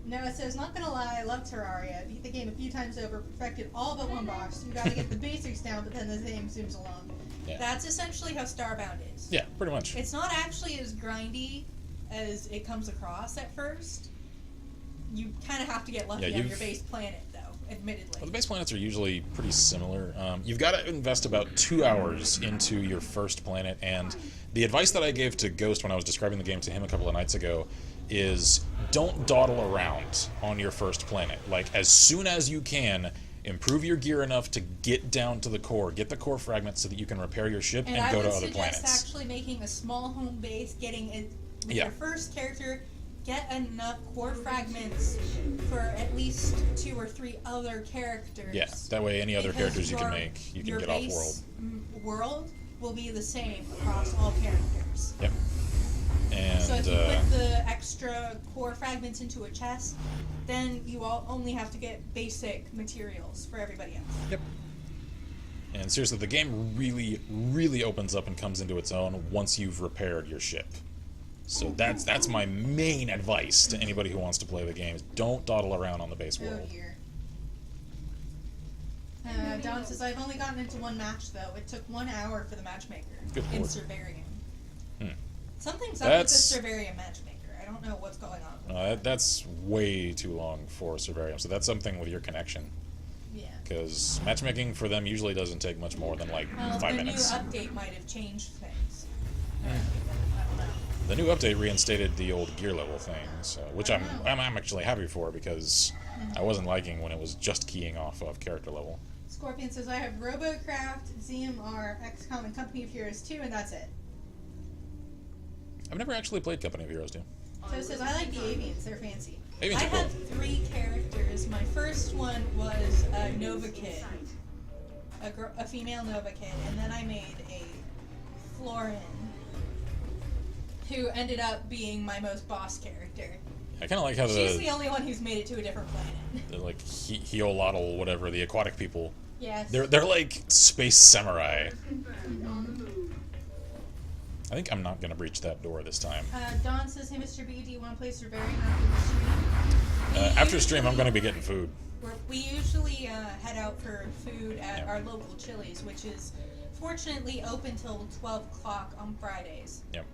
Noah says, not gonna lie, I love Terraria. Beat the game a few times over, perfected all but one boss. You gotta get the basics down, but then the game zooms along. Yeah. That's essentially how Starbound is. Yeah, pretty much. It's not actually as grindy as it comes across at first. You kind of have to get lucky on your base planet, though, admittedly. Well, the base planets are usually pretty similar. You've got to invest about 2 hours into your first planet, and the advice that I gave to Ghost when I was describing the game to him a couple of nights ago is don't dawdle around on your first planet. Like, as soon as you can, improve your gear enough to get down to the core, get the core fragments so that you can repair your ship and go to other planets. And I would suggest actually making a small home base, getting it with your first character, get enough core fragments for at least 2 or 3 other characters. Yeah, that way any other characters you can make, you can get off world. Your world will be the same across all characters. Yep. And, so if you put the extra core fragments into a chest, then you all only have to get basic materials for everybody else. Yep. And seriously, the game really, really opens up and comes into its own once you've repaired your ship. So that's my main advice to anybody who wants to play the game. Don't dawdle around on the base world. Oh dear. Don says, I've only gotten into one match, though. It took 1 hour for the matchmaker in Survarium. Something's up with the Survarium matchmaker. I don't know what's going on. That's way too long for Survarium, so that's something with your connection. Yeah. Because matchmaking for them usually doesn't take much more than like 5 minutes. The new update might have changed things. I don't know. The new update reinstated the old gear level thing, so, which I'm actually happy for, because I wasn't liking when it was just keying off of character level. Scorpion says, I have RoboCraft, ZMR, XCOM, and Company of Heroes 2, and that's it. I've never actually played Company of Heroes 2. So it says, I like the Avians, they're fancy. Avians I are cool. have 3 characters. My first one was a Nova Kid, a female Nova Kid, and then I made a Florin, who ended up being my most boss character. I kind of like how she's the only one who's made it to a different planet. They're like Heolotl, whatever, the aquatic people. Yes. They're like space samurai. I think I'm not gonna breach that door this time. Don says, hey Mr. B, do you want to play Survarium after the stream? After stream, I'm gonna be getting food. We usually head out for food at our local Chili's, which is fortunately open till 12 o'clock on Fridays. Yep.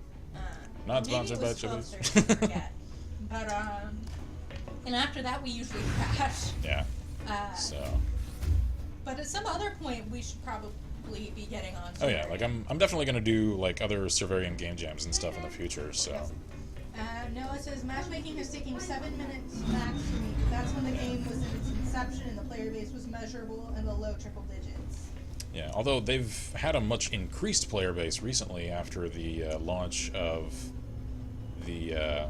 Not sponsored by Chili's. I forget. But and after that we usually crash. Yeah. So. But at some other point we should probably be getting on. Oh yeah, like I'm definitely gonna do like other Survarian game jams and stuff in the future. So. Noah says matchmaking is taking 7 minutes max for me. That's when the game was in its inception and the player base was measurable in the low triple digits. Yeah, although they've had a much increased player base recently after the launch of the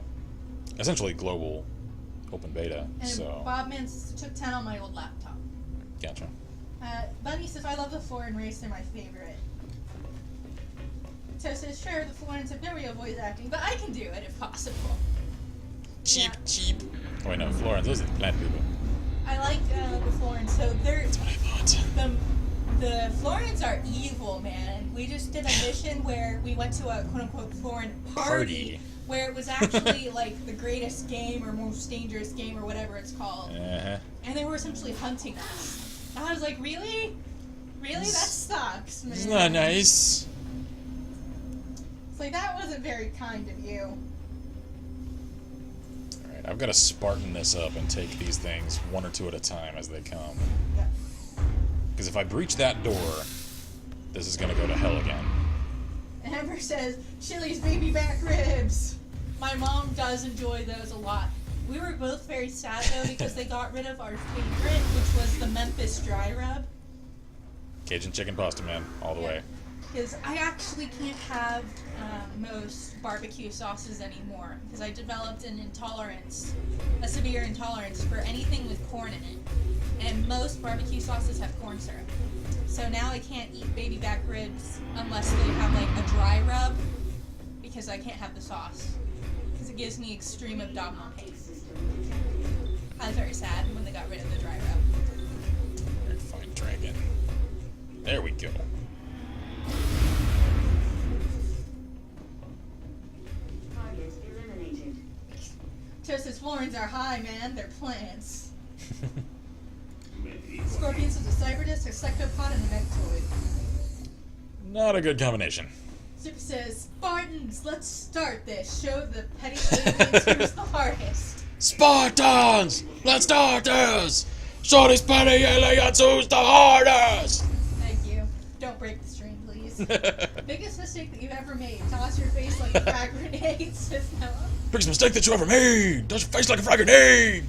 essentially global open beta. And so. Bobman took 10 on my old laptop. Gotcha. Bunny says, I love the Florin race, they're my favorite. So says, sure, the Florins have no real voice acting, but I can do it if possible. Cheap, Yeah. cheap. Oh wait, no, Florence, those are the plant people. I like the Florins, so they're... That's what I thought. The Florins are evil, man. We just did a mission where we went to a quote-unquote Florin party. Where it was actually like the greatest game or most dangerous game or whatever it's called. Uh-huh. And they were essentially hunting us. And I was like, really? Really? That sucks, man. Isn't that nice? It's like, that wasn't very kind of you. Alright, I've got to Spartan this up and take these things one or two at a time as they come. Yeah. Because if I breach that door, this is going to go to hell again. Amber says, Chili's baby back ribs. My mom does enjoy those a lot. We were both very sad, though, because they got rid of our favorite, which was the Memphis dry rub. Cajun chicken pasta, man, all the way. Because I actually can't have most barbecue sauces anymore, because I developed an intolerance, a severe intolerance for anything with corn in it. And most barbecue sauces have corn syrup. So now I can't eat baby back ribs unless they have like a dry rub, because I can't have the sauce. Because it gives me extreme abdominal pain. I was very sad when they got rid of the dry rub. Very fine dragon. There we go. Target eliminated. Toasted Florins are high, man. They're plants. Scorpions is a cyberdisc, a sectopod, and a nectoid. Not a good combination. Super says, Spartans, let's start this. Show the petty aliens who's the hardest. Spartans! Let's start this! Show these petty aliens who's the hardest! Thank you. Don't break the stream, please. Biggest mistake that you've ever made. Toss your face like a frag grenade, says Noah. Biggest mistake that you ever made! Does your face like a frag grenade!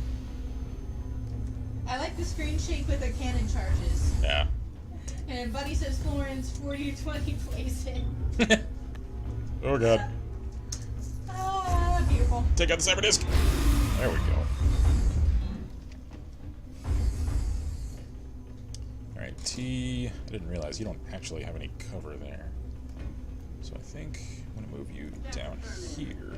I like the screen shake with the cannon charges. Yeah. And Buddy says Florence 4020 plays it. Oh god. Ah, beautiful. Take out the cyber disc. There we go. Alright, T. I didn't realize you don't actually have any cover there. So I think I'm going to move you down here.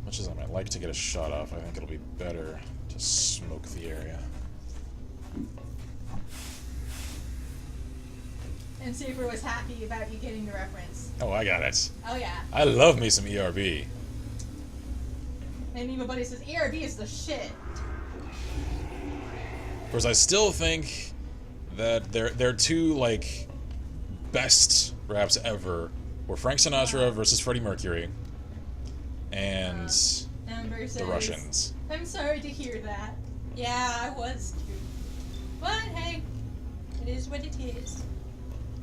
Much as I might like to get a shot off, I think it'll be better to smoke the area. And Super was happy about you getting the reference. Oh, I got it. Oh yeah. I love me some ERB. And even Buddy says ERB is the shit. Of course, I still think that their two like best raps ever were Frank Sinatra versus Freddie Mercury, and Amber says, the Russians. I'm sorry to hear that. Yeah, I was too. But hey, it is what it is.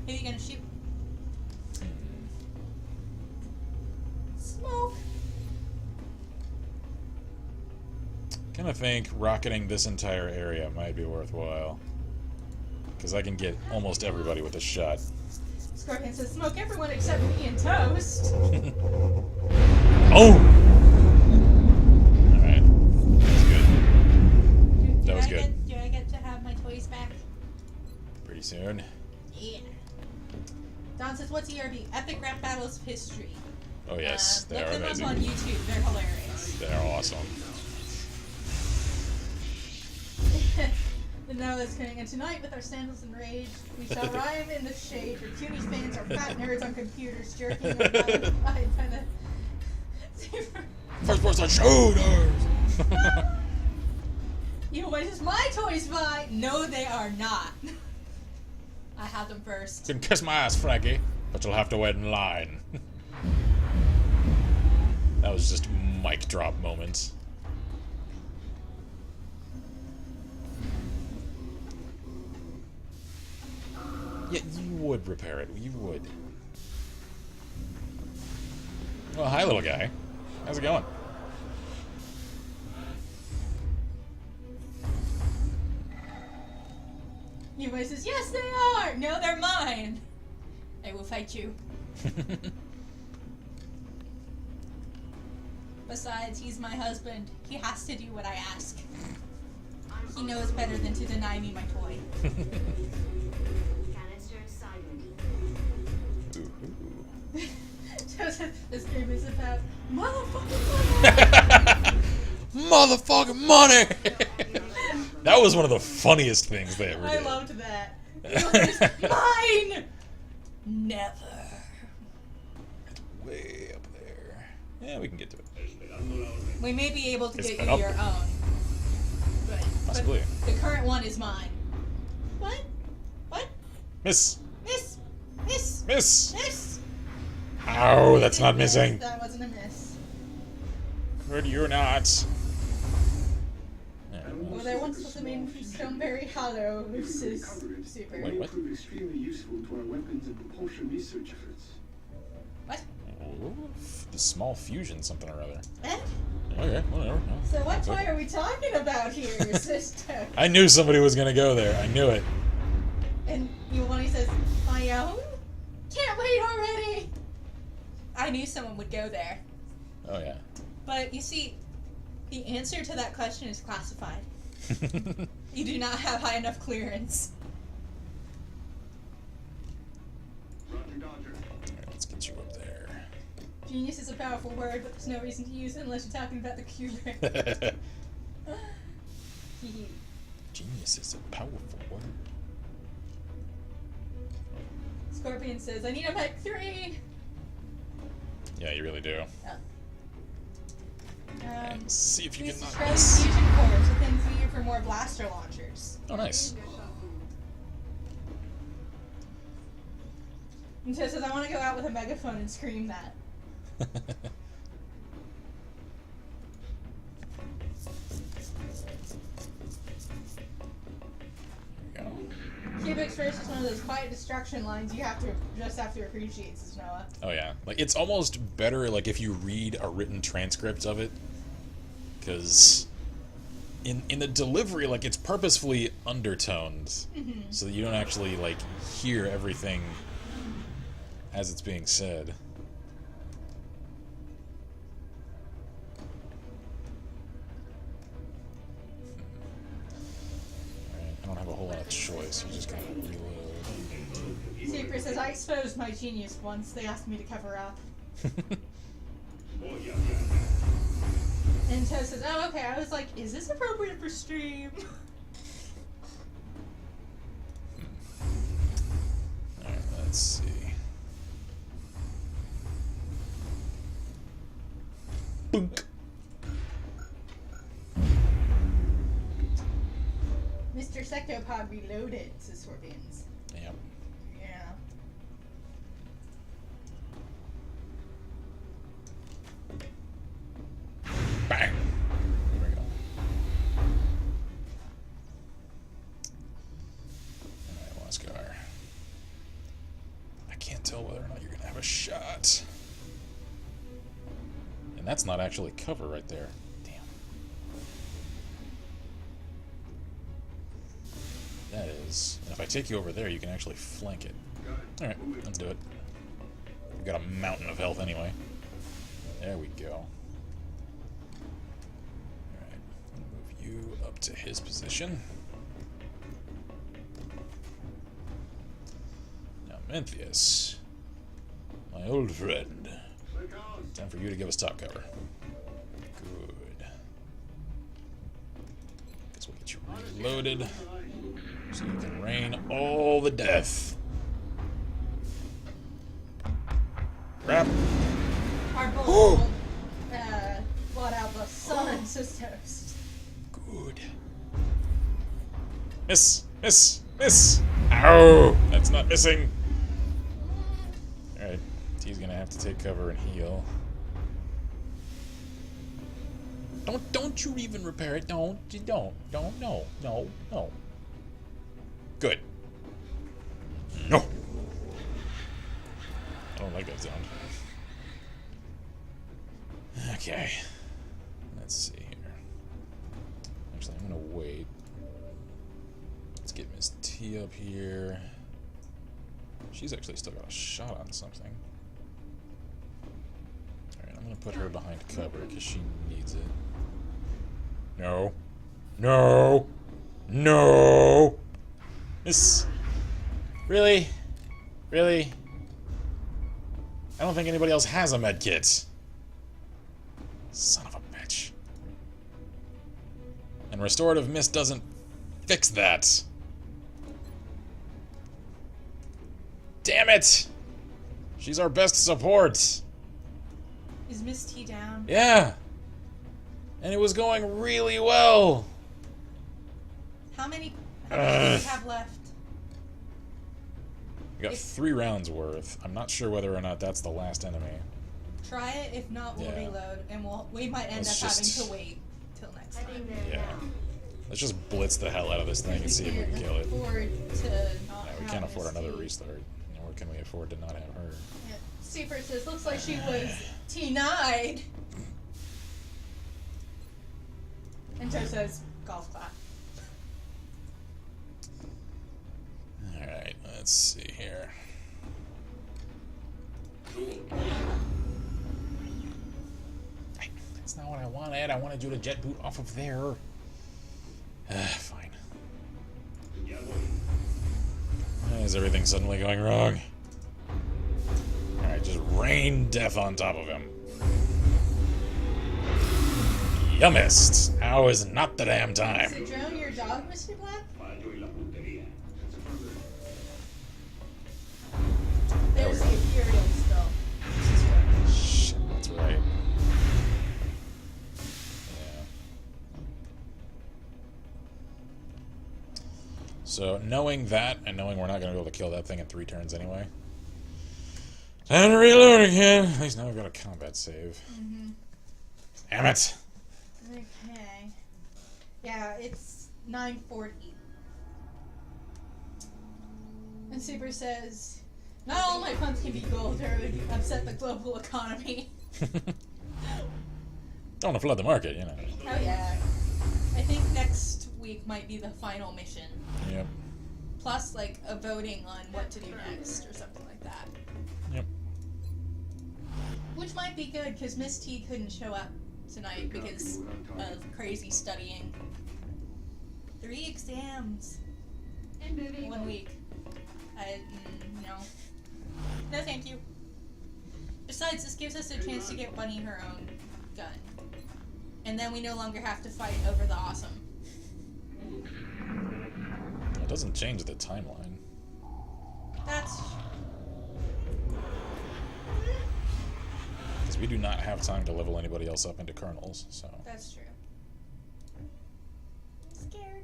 Who are you gonna shoot? Smoke. Kind of think rocketing this entire area might be worthwhile, because I can get almost everybody with a shot. Scorpion says smoke everyone except me and Toast. Oh! Alright. That's good. That was good. Do I get to have my toys back? Pretty soon. Yeah. Don says, what's ERB? Epic Rap Battles of History. Oh yes, they Look are them amazing. up on YouTube. They're hilarious. They are awesome. The Noah's coming in tonight with our sandals and rage. We shall rhyme in the shade. Your CUNY fans are fat nerds on computers jerking or by the... First person shooters! You what is my toys mine? No, they are not. I had them first. You can kiss my ass, Frankie, but you'll have to wait in line. That was just mic drop moment. Yeah, you would repair it. You would. Well, hi, little guy. How's it going? He says, yes, they are! No, they're mine! I will fight you. Besides, he's my husband. He has to do what I ask. He knows better than to deny me my toy. Canister silent. Joseph, this game is about motherfucking money! Motherfucking money! That was one of the funniest things they ever did. I loved that. Mine! Never. It's way up there. Yeah, we can get to it. We may be able to It's get been you up your there. own. Possibly. But the current one is mine. What? What? Miss! Miss! Miss! Miss! Miss! Ow, that's not missing. That wasn't a miss. Could you not? Well, there once was a man from Stoneberry Hollow, which is super. Wait, what? Prove extremely useful to our weapons and propulsion research efforts. What? Oh, the small fusion something or other. Eh? Okay, whatever. No, So what that's toy okay. are we talking about here, sister? I knew somebody was gonna go there. I knew it. And Iwani says, my own? Can't wait already! I knew someone would go there. Oh yeah. But you see, the answer to that question is classified. You do not have high enough clearance. Roger, Dodger. Alright, let's get you up there. Genius is a powerful word, but there's no reason to use it unless you're talking about the Kubrick. Genius is a powerful word. Scorpion says, I need a Mech 3! Yeah, you really do. Let's see if you Use can the knock Shred this. Fusion cores, the things needed for more blaster launchers. Oh, nice. And so it says, I want to go out with a megaphone and scream that. There we go. Cubic First is one of those quiet destruction lines you have to appreciate, says Noah. Oh yeah, like it's almost better like if you read a written transcript of it, because in the delivery, like it's purposefully undertoned, so that you don't actually like hear everything as it's being said. Alright, I don't have a whole lot of choice. You just gotta reload. Secret says, I exposed my genius once. They asked me to cover up. And Toad says, oh, okay. I was like, is this appropriate for stream? Alright, let's see. Boonk. Mr. Sectopod reloaded, says Scorpions. Yep. Yeah. Bang! There we go. Alright, Wascar. I can't tell whether or not you're gonna have a shot. And that's not actually cover right there. Damn. That is. And if I take you over there, you can actually flank it. Alright, let's do it. We've got a mountain of health anyway. There we go. Alright, move you up to his position. Now, Memphius, my old friend. Time for you to give us top cover. Good. Guess we'll get you reloaded so you can rain all the death. Crap. Our bold blot out the sun, says Toast. Good. Miss! Miss! Miss! Ow! That's not missing! Alright, T's gonna have to take cover and heal. Don't you even repair it. Don't, no. Good. No! I don't like that sound. Okay. Let's see here. Actually, I'm gonna wait. Let's get Miss T up here. She's actually still got a shot on something. Alright, I'm gonna put her behind cover because she needs it. No. No! No! Miss! Really? Really? I don't think anybody else has a med kit. Son of a bitch. And Restorative Mist doesn't fix that. Damn it! She's our best support. Is Miss T down? Yeah. And it was going really well. How many do we have left? We got 3 rounds worth. I'm not sure whether or not that's the last enemy. Try it. If not, we'll Yeah. reload, and we might end Let's up just- having to wait till next time. Heading there Yeah. now. Let's just blitz the hell out of this thing and see if we can kill it. Afford to not Yeah, we have can't afford Miss another T. restart. Nor can we afford to not have her. Yeah. Super says, looks like she was T9'd. And Joe says, golf clap. Alright, let's see here. That's not what I wanted. I wanted you to jet boot off of there. Fine. Why is everything suddenly going wrong? Alright, just rain death on top of him. You missed. Now is not the damn time. So, Joe, your dog, Mr. Black? There's the Imperial still. Shit, that's right. Yeah. So, knowing that, and knowing we're not going to be able to kill that thing in 3 turns anyway. Time to reload again! At least now we've got a combat save. Damn it! Okay. Yeah, it's 9:40. And Super says, not all my puns can be gold or it would upset the global economy. Don't want to flood the market, you know. Oh yeah. I think next week might be the final mission. Yep. Plus, like, a voting on what to do next or something like that. Yep. Which might be good, because Miss T couldn't show up tonight because of crazy studying. 3 exams. And moving 1 on. week. No. No, thank you. Besides, this gives us a chance to get Bunny her own gun. And then we no longer have to fight over the awesome. It doesn't change the timeline. That's... Because we do not have time to level anybody else up into colonels, so... That's true. I'm scared.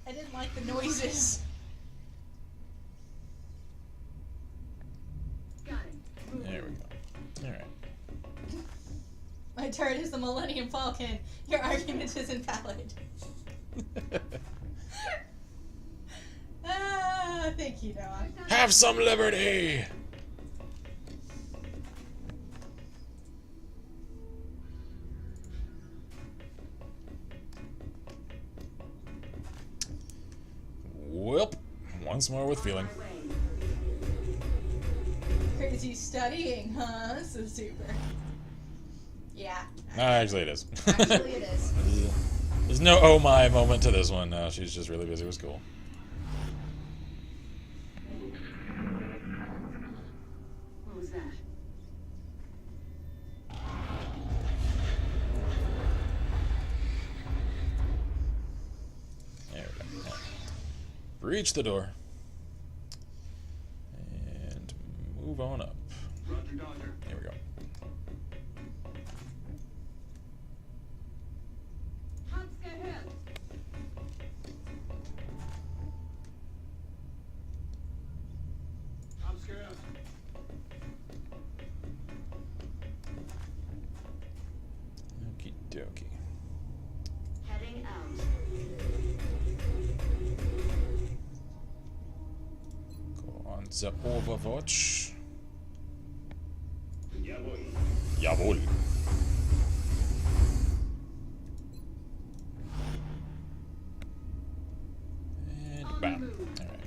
I didn't like the noises. Got it. There we go. Alright. My turret is the Millennium Falcon. Your argument is invalid. Ah, thank you, Noah. Have some liberty! Welp. Once more with feeling. My way. Crazy studying, huh? So super. Yeah. No, actually it is. Actually, it is. There's no oh my moment to this one. No, she's just really busy with school. What was that? There we go. Breach the door. And move on up. Roger, Dodger. Here we go. Hunt's ahead. the Overwatch. Jawohl. And bam. Alright.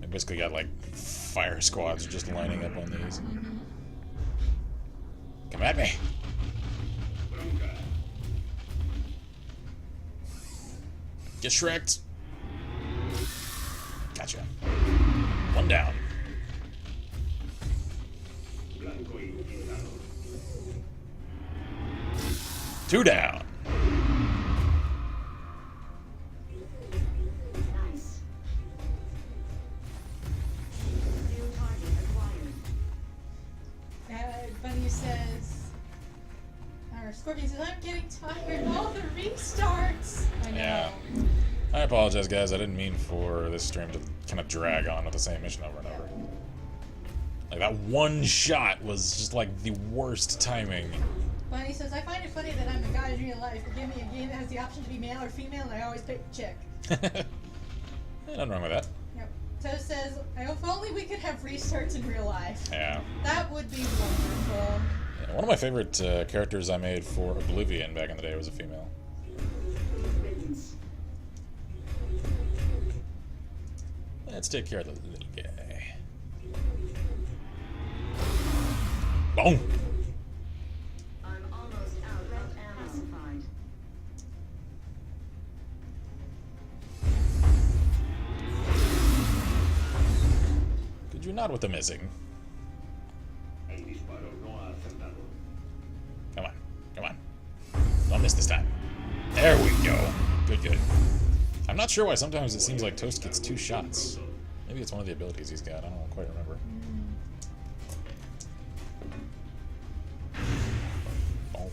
I basically got like fire squads just lining up on these. Come at me. Get shreked. Gotcha. One down. Two down. Nice. New target acquired. Bunny says, or Scorpion says, I'm getting tired of all the restarts. I know. Yeah. I apologize, guys. I didn't mean for this stream to kind of drag on with the same mission over and over. Like, that one shot was just like the worst timing. Bunny says, I find it funny that I'm a guy in real life, but give me a game that has the option to be male or female, and I always pick chick. Nothing wrong with that. Yep. Toast says, if only we could have restarts in real life. Yeah. That would be wonderful. Yeah, one of my favorite characters I made for Oblivion back in the day was a female. Let's take care of the little guy. Boom! I'm almost out of ammo. Could you not with the missing? Come on, come on. Don't miss this time. There we go. Good, good. I'm not sure why sometimes it seems like Toast gets 2 shots. Maybe it's one of the abilities he's got. I don't quite remember. Oh.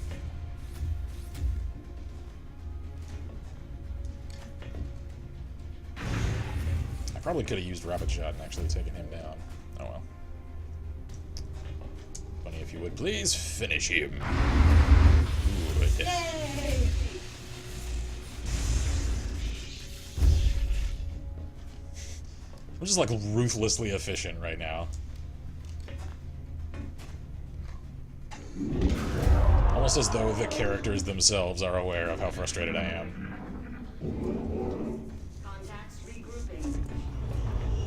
I probably could have used Rapid Shot and actually taken him down. Oh well. Bunny, if you would please finish him. Good. Yay! We're just like ruthlessly efficient right now. Almost as though the characters themselves are aware of how frustrated I am. Contacts regrouping.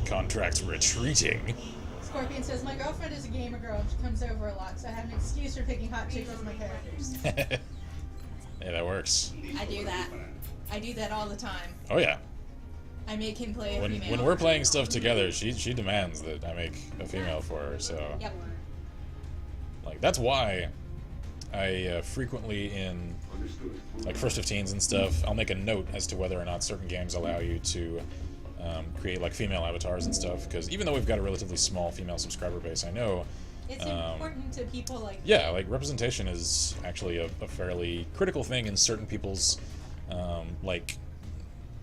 Contracts retreating. Scorpion says, my girlfriend is a gamer girl and she comes over a lot, so I have an excuse for picking hot chicks as my characters. Yeah, that works. I do that. I do that all the time. Oh yeah. I make him play a female. When we're playing stuff together, she demands that I make a female for her, so... Yep. Like, that's why I frequently in, like, First 15s and stuff, I'll make a note as to whether or not certain games allow you to create, like, female avatars and stuff, because even though we've got a relatively small female subscriber base, I know... It's important to people like... Yeah, like, representation is actually a fairly critical thing in certain people's, like...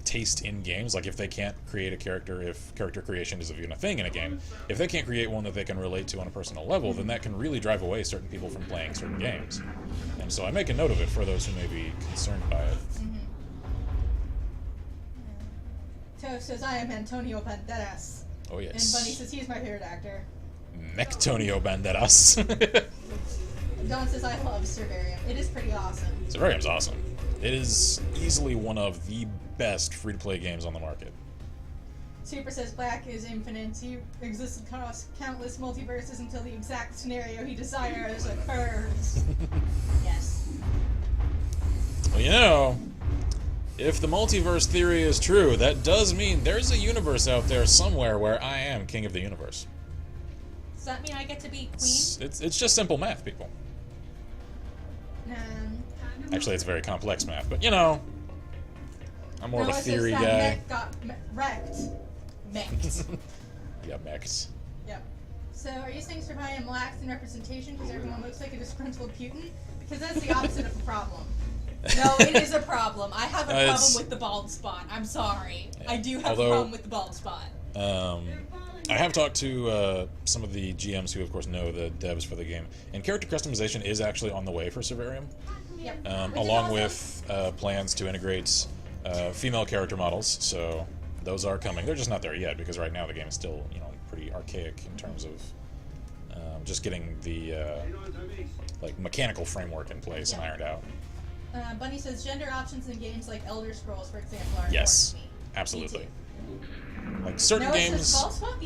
taste in games. Like, if they can't create a character, if character creation is even a thing in a game, if they can't create one that they can relate to on a personal level, then that can really drive away certain people from playing certain games. And so I make a note of it for those who may be concerned by it. Toast says, I am Antonio Banderas. Oh And yes. Bunny says, he's my favorite actor. Mectonio Banderas. Don says, I love Cervarium. It is pretty awesome. Cervarium's awesome. It is easily one of the best free-to-play games on the market. Super says, Black is infinite. He exists across countless multiverses until the exact scenario he desires occurs. Yes. Well, you know, if the multiverse theory is true, that does mean there's a universe out there somewhere where I am king of the universe. Does that mean I get to be queen? It's just simple math, people. Actually, it's very complex math, but you know, I'm more of a theory guy. Mech got wrecked. Mech'd. Yeah, mechs. Yep. So, are you saying Survivor lacks in representation because everyone looks like a disgruntled Putin? Because that's the opposite of a problem. No, it is a problem. I have a problem with the bald spot. I'm sorry. Yeah. I do have a problem with the bald spot. I have talked to some of the GMs who, of course, know the devs for the game, and character customization is actually on the way for Survarium, Yep. along with plans to integrate female character models. So those are coming. They're just not there yet because right now the game is still, you know, pretty archaic in terms of just getting the like mechanical framework in place and ironed out. Bunny says gender options in games like Elder Scrolls, for example, are Yes, important to me. absolutely. Me too. Like certain No, it games. says bald spot.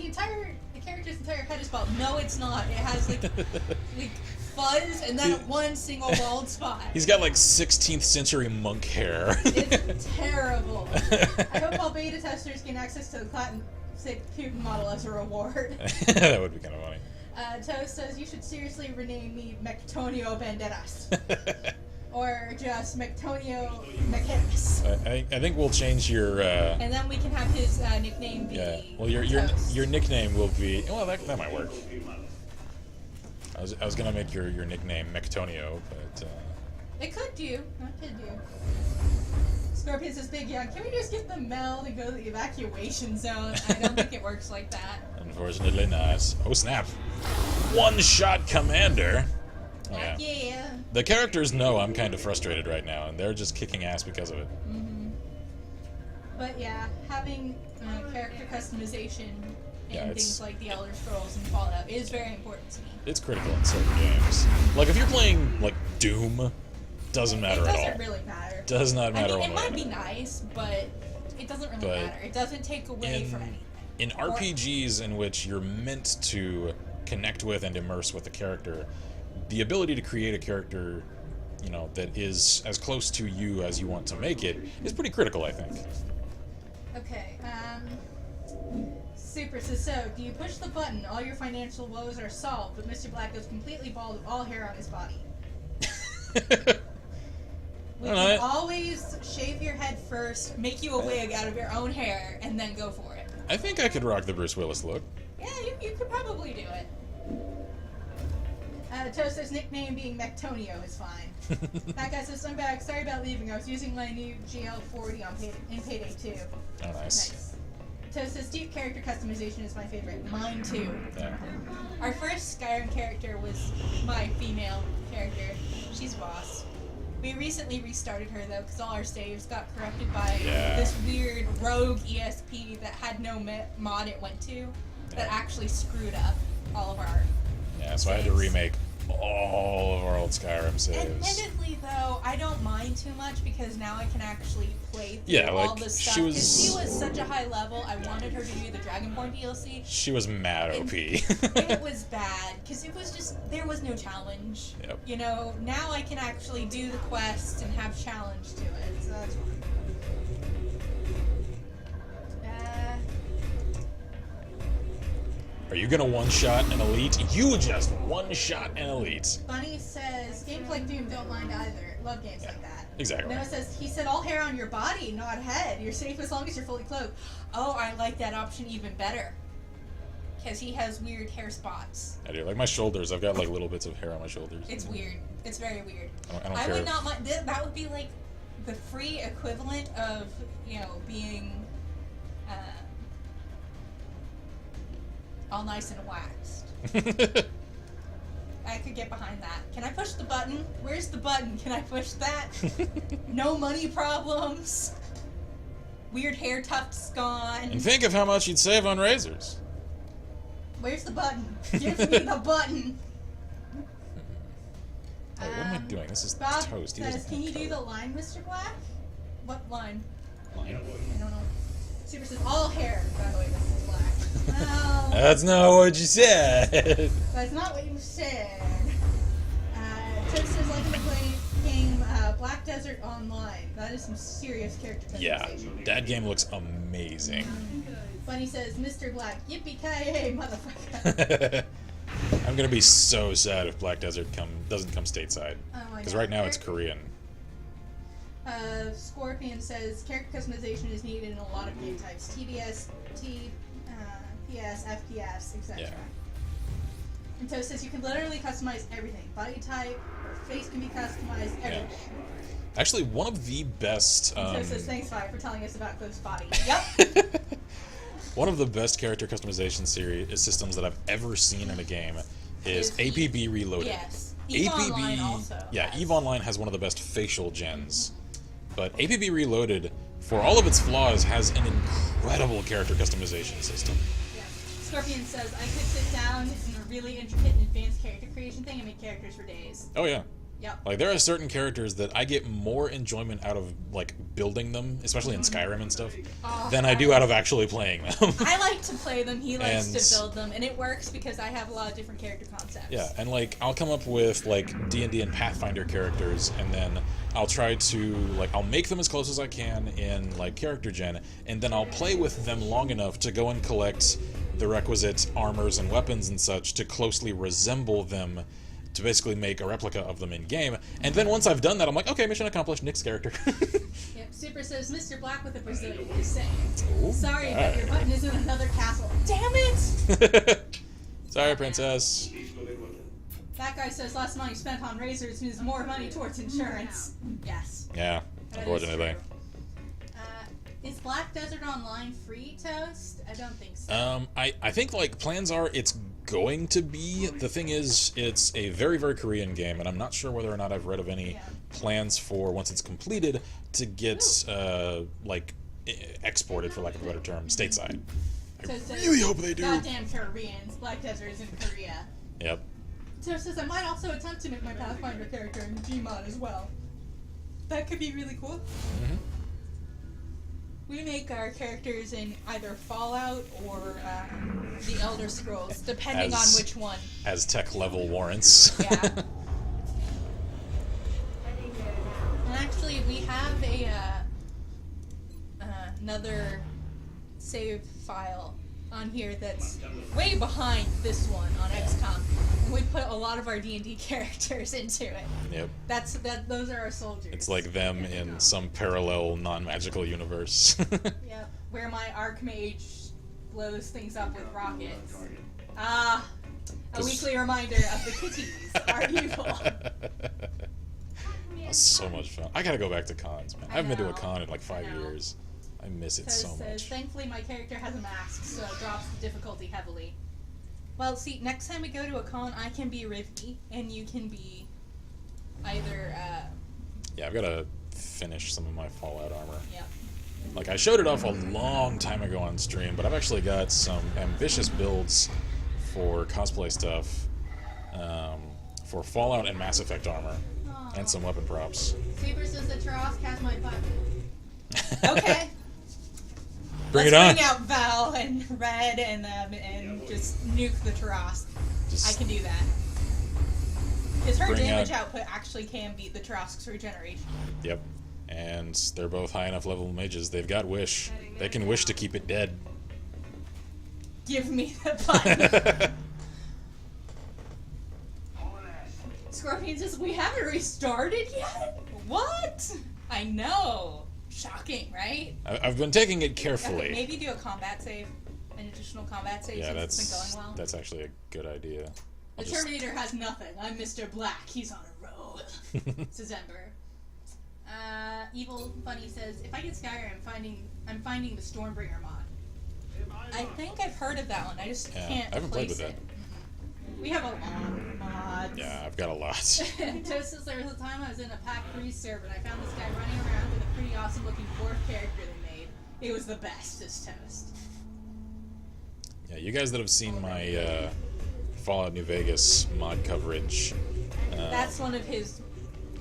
The character's entire head is bald. No, it's not. It has like fuzz and then one single bald spot. He's got like 16th century monk hair. It's terrible. I hope all beta testers gain access to the classic Putin model as a reward. That would be kind of funny. Toast says you should seriously rename me Mectonio Banderas. Or just Mectonio Mechanicus. I think we'll change your. And then we can have his nickname be. Yeah. Well, your nickname will be. Well, that might work. I was gonna make your nickname Mectonio, but. It could do. It could do. Scorpion says, Big Young, can we just get the meld and go to the evacuation zone? I don't think it works like that. Unfortunately not. Oh snap! One-shot commander. Oh, yeah. Yeah. The characters know I'm kind of frustrated right now, and they're just kicking ass because of it. Mm-hmm. But yeah, having character customization in things like the Elder Scrolls and Fallout is very important to me. It's critical in certain games. Like if you're playing like Doom, doesn't matter at all. It doesn't really matter. Does not matter. I mean, it might be nice, but it doesn't really matter. It doesn't take away from anything. In RPGs in which you're meant to connect with and immerse with the character, the ability to create a character, you know, that is as close to you as you want to make it is pretty critical, I think. Okay, Super says, so, do you push the button, all your financial woes are solved, but Mr. Black goes completely bald with all hair on his body? We can always shave your head first, make you a wig out of your own hair, and then go for it. I think I could rock the Bruce Willis look. Yeah, you could probably do it. Toaster's nickname being Mectonio is fine. That guy says, I'm back. Sorry about leaving. I was using my new GL40 in Payday 2. Oh, nice. Toaster's deep character customization is my favorite. Mine too. Yeah. Our first Skyrim character was my female character. She's boss. We recently restarted her though, because all our saves got corrupted by this weird rogue ESP that had no mod it went to, that actually screwed up all of our saves. I had to remake all of our old Skyrim saves. Admittedly though, I don't mind too much because now I can actually play through all the stuff. She was such a high level, I wanted her to do the Dragonborn DLC. She was mad OP. It was bad, because it was just, there was no challenge. Yep. You know, now I can actually do the quest and have challenge to it, so that's fine. Are you gonna one-shot an elite? You just one-shot an elite. Bunny says, games like Doom don't mind either. Love games like that. Exactly. Noah says, he said all hair on your body, not head. You're safe as long as you're fully clothed. Oh, I like that option even better. Because he has weird hair spots. I do. Like my shoulders, I've got like little bits of hair on my shoulders. It's weird. It's very weird. I don't care. Would not mind. That would be like the free equivalent of, you know, being all nice and waxed. I could get behind that. Can I push the button? Where's the button? Can I push that? No money problems. Weird hair tufts gone. And think of how much you'd save on razors. Where's the button? Give me the button. Oh, what am I doing? This is Bob toast. says, can you do the line, Mr. Black? What line? I don't know. Super says, all hair, by the way, Mr. Black. No. That's not what you said. That's not what you said. Toast says, like in the game Black Desert Online. That is some serious character customization. Yeah, that game looks amazing. Bunny says, Mr. Black, yippee-ki-yay, motherfucker. I'm gonna be so sad if Black Desert doesn't come stateside. Because right now it's Korean. Scorpion says, character customization is needed in a lot of game types. TBS, PS, FPS, etc. Yeah. And Toast says, you can literally customize everything. Body type, face can be customized, everything. Yeah. Actually, one of the best... Toast says, thanks, Vi, for telling us about Cliff's body. Yep. One of the best character customization systems that I've ever seen in a game is APB Reloaded. Yes. EVE Online also. Yeah, EVE Online has one of the best facial gens. But APB Reloaded, for all of its flaws, has an incredible character customization system. Yeah. Scorpion says, I could sit down in a really intricate and advanced character creation thing and make characters for days. Oh yeah. Yep. Like, there are certain characters that I get more enjoyment out of, like, building them, especially in Skyrim and stuff, than I do out of actually playing them. I like to play them, he likes And- to build them, and it works because I have a lot of different character concepts. Yeah, and, like, I'll come up with, like, D&D and Pathfinder characters, and then I'll try to, like, I'll make them as close as I can in, like, character gen, and then I'll play with them long enough to go and collect the requisite armors and weapons and such to closely resemble them, to basically make a replica of them in game. And then once I've done that, I'm like, okay, mission accomplished, next character. Yep. Super says, Mr. Black with a Brazilian is saying, Ooh, sorry, but alright. your button is in another castle. Damn it! Sorry, princess. That guy says less money spent on razors means more money towards insurance. Yes. Yeah, that is unfortunately. true. Is Black Desert Online free, Toast? I don't think so. I think, like, plans are it's going to be. The thing is, it's a very, very Korean game, and I'm not sure whether or not I've read of any plans for, once it's completed, to get, like, exported, for lack of a better term, stateside. So it says, really hope they do. Goddamn Koreans. Black Desert is in Korea. Yep. So it says, I might also attempt to make my Pathfinder character in Gmod as well. That could be really cool. Mm-hmm. We make our characters in either Fallout or the Elder Scrolls, depending on which one. As tech level warrants. Yeah. And actually, we have another save file on here that's way behind this one on XCOM, and we put a lot of our D&D characters into it. Yep. Those are our soldiers. It's like them in some parallel non-magical universe. Yep. Where my Archmage blows things up with rockets. A weekly reminder of the kitties are evil. That's so much fun. I gotta go back to cons, man. I haven't been to a know. con in like 5 I know. years. I miss it so Says, much. thankfully my character has a mask, so it drops the difficulty heavily. Well, see, next time we go to a con, I can be Rivy, and you can be either, Yeah, I've gotta finish some of my Fallout armor. yep. Like, I showed it off a long time ago on stream, but I've actually got some ambitious builds for cosplay stuff, for Fallout and Mass Effect armor, and some weapon props. Super says that Tarosk has my button. Okay. Bring Let's it on! bring out Val and Red and just nuke the Tarosk. I can do that. Because her Bring damage out- output actually can beat the Tarosk's regeneration. Yep. And they're both high enough level mages. They've got wish. They can wish to keep it dead. Give me the button. Scorpion says, we haven't restarted yet? What? I know. Shocking, right? I've been taking it Okay, carefully. maybe do a combat save. An additional combat save Yeah, since it's been going well. that's actually a good idea. The Terminator has nothing. I'm Mr. Black. He's on a roll. Says Ember. Evil Bunny says, if I get Skyrim, I'm finding the Stormbringer mod. I think I've heard of that one. I just Yeah, can't I haven't played place with it. We have a lot of mods. Yeah, I've got a lot. Toast says, there was a time I was in a pack 3 server and I found this guy running around with a pretty awesome looking dwarf character they made. It was the best, says Toast. Yeah, you guys that have seen my Fallout New Vegas mod coverage. That's one of his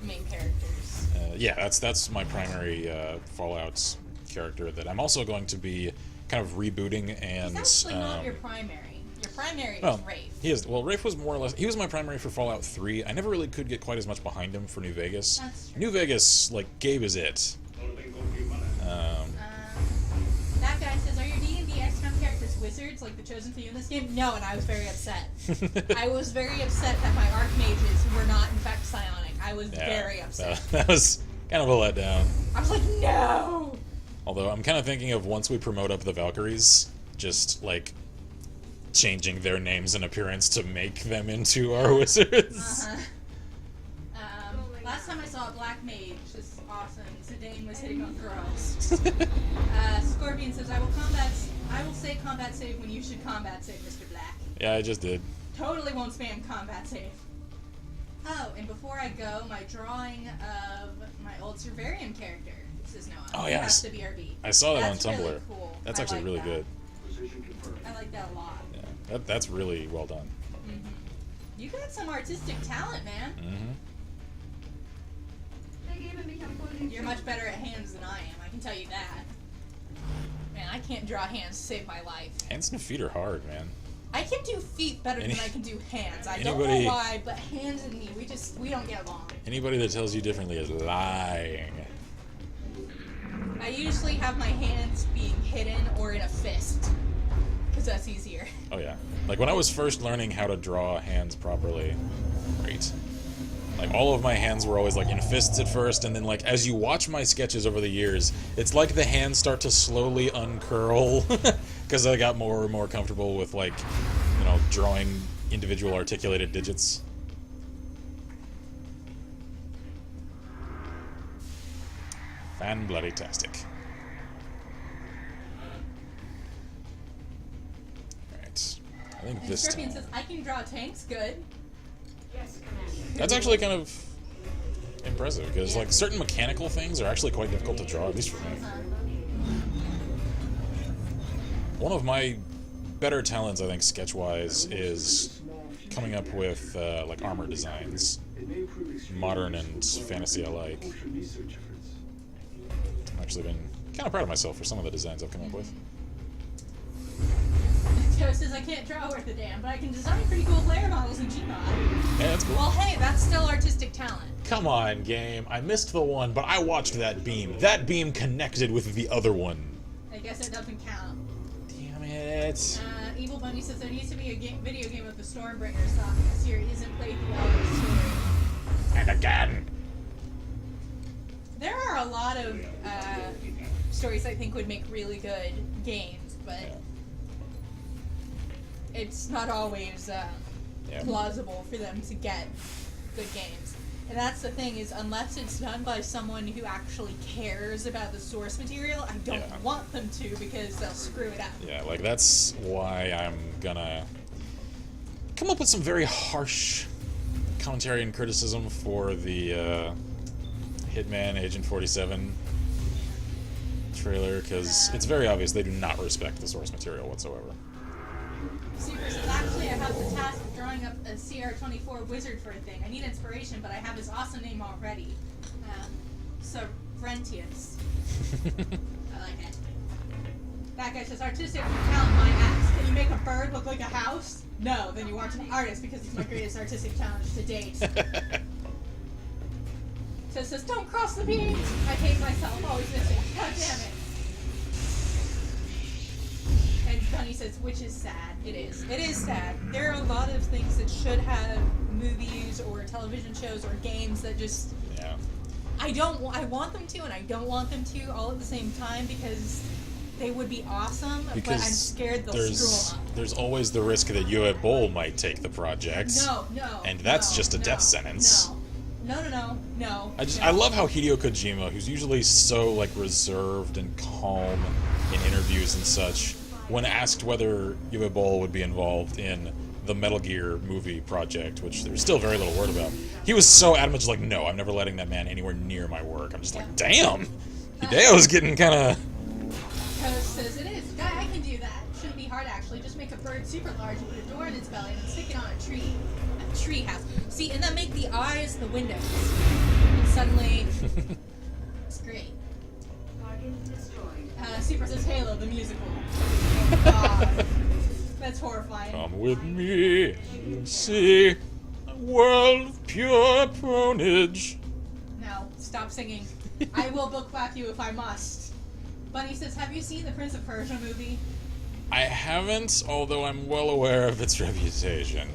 main characters. Yeah, that's my primary Fallout character that I'm also going to be kind of rebooting and. He's actually not your primary. Your primary well, is Rafe. he is. Well, Rafe was more or less. He was my primary for Fallout 3. I never really could get quite as much behind him for New Vegas. That's true. New Vegas, like, Gabe is it. That guy says, are your D&D XCOM characters wizards like the chosen for you in this game? No, and I was very upset. I was very upset that my Archmages were not, in fact, psionic. I was very upset. That was kind of a letdown. I was like, no! Although I'm kind of thinking of once we promote up the Valkyries, just, like, changing their names and appearance to make them into our wizards. Uh-huh. Last time I saw a black mage, just awesome. Zidane was hitting on girls. Scorpion says, I will say combat save when you should combat save, Mr. Black. Yeah, I just did. Totally won't spam combat save. Oh, and before I go, my drawing of my old Servarium character, says Noah. Oh, yes. Has to BRB. I saw that That's on Tumblr. really cool. That's I actually like really that. good. Position confirmed. I like that a lot. Yeah. That's really well done. You got some artistic talent, man. You're much better at hands than I am, I can tell you that. Man, I can't draw hands to save my life. Hands and feet are hard, man. I can do feet better than I can do hands. I don't Anybody- know why, but hands and me, we don't get along. Anybody that tells you differently is lying. I usually have my hands being hidden or in a fist, because that's easier. Oh yeah. Like when I was first learning how to draw hands properly, great. Like all of my hands were always like in fists at first, and then like as you watch my sketches over the years, it's like the hands start to slowly uncurl because I got more and more comfortable with like, you know, drawing individual articulated digits. Fan bloody tastic. Alright. I think And this Scorpion time. says, I can draw tanks good. Yes, Commander. That's actually kind of impressive, because like certain mechanical things are actually quite difficult to draw, at least for me. One of my better talents, I think, sketch-wise, is coming up with like armor designs, modern and fantasy alike. I've actually been kind of proud of myself for some of the designs I've come up with. Joe says, I can't draw worth a damn, but I can design pretty cool player models in Gmod. Yeah, that's cool. Well, hey, that's still artistic talent. Come on, game. I missed the one, but I watched that beam. That beam connected with the other one. I guess it doesn't count. Damn it. Evil Bunny says there needs to be a video game of the Stormbringer saga. This year isn't played the other story. And again. There are a lot of stories I think would make really good games, but it's not always plausible for them to get good games. And that's the thing, is unless it's done by someone who actually cares about the source material, I don't want them to, because they'll screw it up. Yeah, like that's why I'm gonna come up with some very harsh commentary and criticism for the Hitman Agent 47 trailer, because it's very obvious they do not respect the source material whatsoever. Super says, actually, I have the task of drawing up a CR24 wizard for a thing. I need inspiration, but I have his awesome name already. Sobrentius. I like it. That guy says, artistic talent, my ass. Can you make a bird look like a house? No, then you aren't an artist, because it's my greatest artistic challenge to date. So it says, don't cross the beams. I hate myself, always missing. God damn it. And Bunny says, which is sad. It is. It is sad. There are a lot of things that should have movies or television shows or games that just... Yeah. I want them to, and I don't want them to all at the same time, because they would be awesome, but I'm scared they'll screw them up. There's always the risk that Yue Boll might take the project. No. And that's just a death sentence. No. I love how Hideo Kojima, who's usually so like reserved and calm in interviews and such, when asked whether Yue Boll would be involved in the Metal Gear movie project, which there's still very little word about, he was so adamant, just like, no, I'm never letting that man anywhere near my work. I'm just like, damn! Hideo's getting kind of... Toast says, it is. I can do that. Shouldn't be hard, actually. Just make a bird super large and put a door in its belly and then stick it on a tree. A tree house. See, and then make the eyes the windows. And suddenly... it's great. Target destroyed. Super says Halo, the musical. Oh, God. That's horrifying. Come with me and see a world of pure ponage. No, stop singing. I will bookmark you if I must. Bunny says, have you seen the Prince of Persia movie? I haven't, although I'm well aware of its reputation.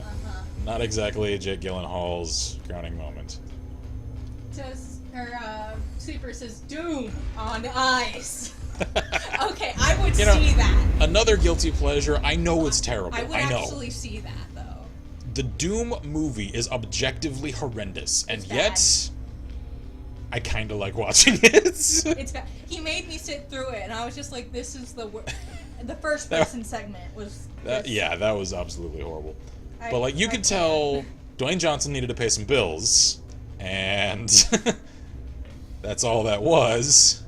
Not exactly Jake Gyllenhaal's crowning moment. Super says, Doom on ice. Okay, I would You know, see that. Another guilty pleasure. I know it's terrible. I would know. actually see that, though. The Doom movie is objectively horrendous, and It's yet I kind of like watching it. It's bad. He made me sit through it, and I was just like, this is the worst. The first person segment was... Yeah, that was absolutely horrible. But like, you I could tell Dwayne Johnson needed to pay some bills, and that's all that was.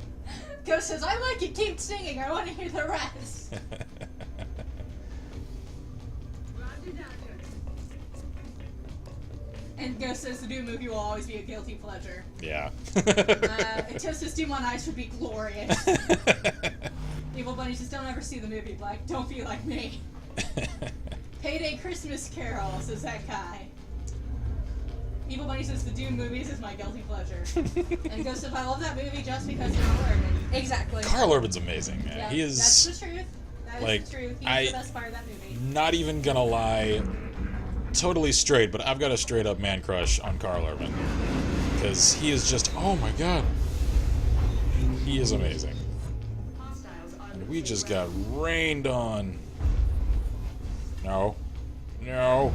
Ghost says, I like it, keep singing, I want to hear the rest. And Ghost says the Doom movie will always be a guilty pleasure. Yeah. Toast's Doom on Ice would be glorious. Evil Bunny says, don't ever see the movie, Black. Don't be like me. Payday Christmas Carol, says that guy. Evil Bunny says the Doom movies is my guilty pleasure. And Ghost says, I love that movie just because of Carl Urban. Exactly. Carl Urban's amazing, man. Yeah, He is. that's the truth. That like, is the truth. He's the best part of that movie. Not even gonna lie, totally straight, but I've got a straight up man crush on Carl Urban. Because he is just, oh my god. He is amazing. And we just got rained on. No. No.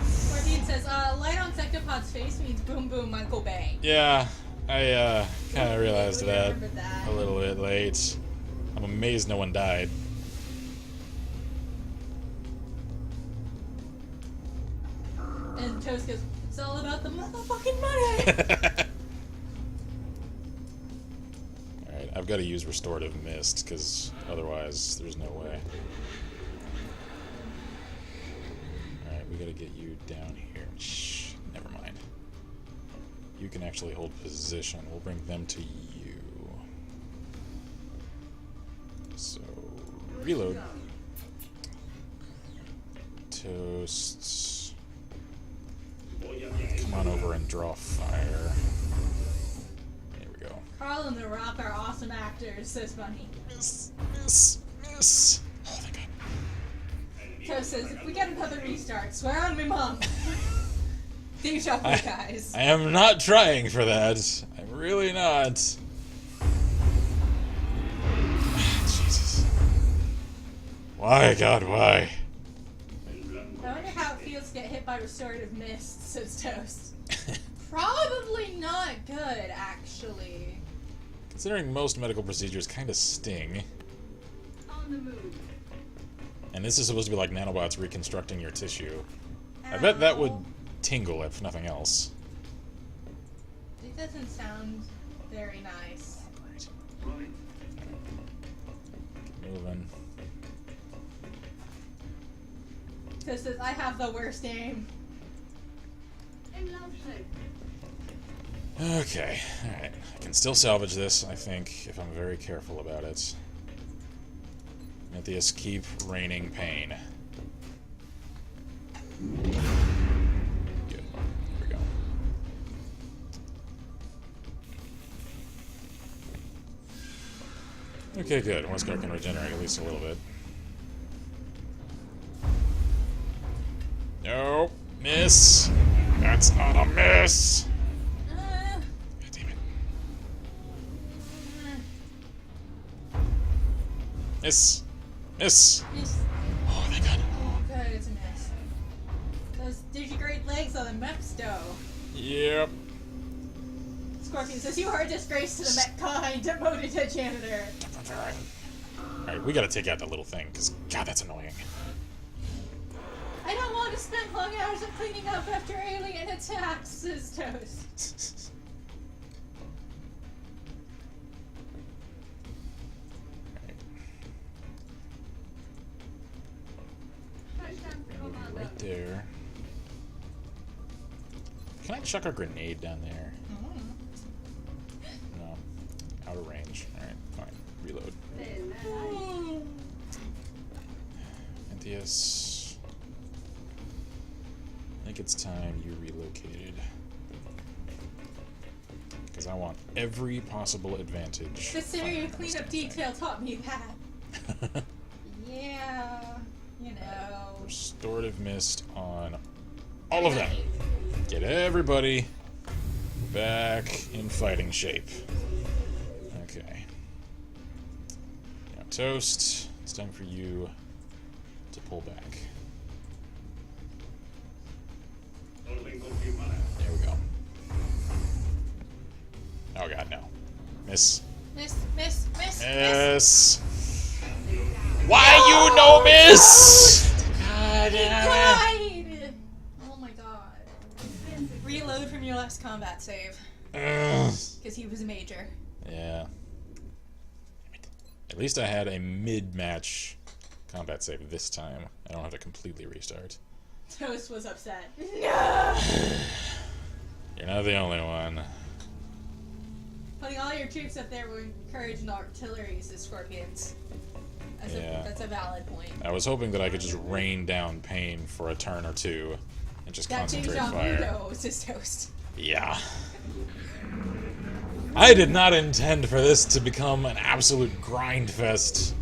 Scorpion says, light on Sectopod's face means boom boom Michael Bay. Yeah, I kind of realized We that remembered that. a little bit late. I'm amazed no one died. And Toast goes, it's all about the motherfucking money! Alright, I've got to use Restorative Mist, because otherwise there's no way. Alright, we gotta get you down here. Shh, never mind. You can actually hold position. We'll bring them to you. So, reload. Toasts. Come on over and draw fire. There we go. Carl and The Rock are awesome actors, says Bunny. Miss, miss, miss. Oh, thank God. Toast says, if we get another restart, swear on me mom. Deja vu, guys. I am not trying for that. I'm really not. Jesus. Why, God, why? I wonder how it feels to get hit by restorative mist, says Toast. Probably not good, actually. Considering most medical procedures kind of sting. On the move. And this is supposed to be like nanobots reconstructing your tissue. I bet that would Ow. tingle, if nothing else. It doesn't sound very nice. Right. Keep moving. Toast says, I have the worst aim. In love shape. Okay, alright. I can still salvage this, I think, if I'm very careful about it. Prometheus, keep raining pain. Good. Here we go. Okay, good. Wesker can regenerate at least a little bit. No, miss. That's not a miss. God damn it. Miss. Miss. Miss. Oh, thank God. Oh, good, it's a miss. Those digigreat legs on the mech stove. Yep. Scorpion says, you are a disgrace to the mech kind, demoted to janitor. Alright, we gotta take out that little thing, because, God, that's annoying. I don't want to spend long hours of cleaning up after alien attacks, says Toast. Right there. Can I chuck a grenade down there? No. Out of range. Alright, fine. Reload. Prometheus. I think it's time you relocated. Because I want every possible advantage. The Syria on cleanup this detail taught me that. thing. Yeah, you know. Restorative mist on all of them. Get everybody back in fighting shape. Okay. Now, Toast, it's time for you to pull back. There we go. Oh god, no. Miss. Miss, miss, miss, miss. Miss. Why you no miss? God He damn died! Oh my god. Reload from your last combat save. it. Because he was a major. Yeah. At least I had a mid-match combat save this time. I don't have to completely restart. Toast was upset. You're not the only one. Putting all your troops up there will encourage an artillery, says Scorpions. That's a valid point. I was hoping that I could just rain down pain for a turn or two and just That concentrate Vigilo fire. Confido, says Toast. Yeah. I did not intend for this to become an absolute grind fest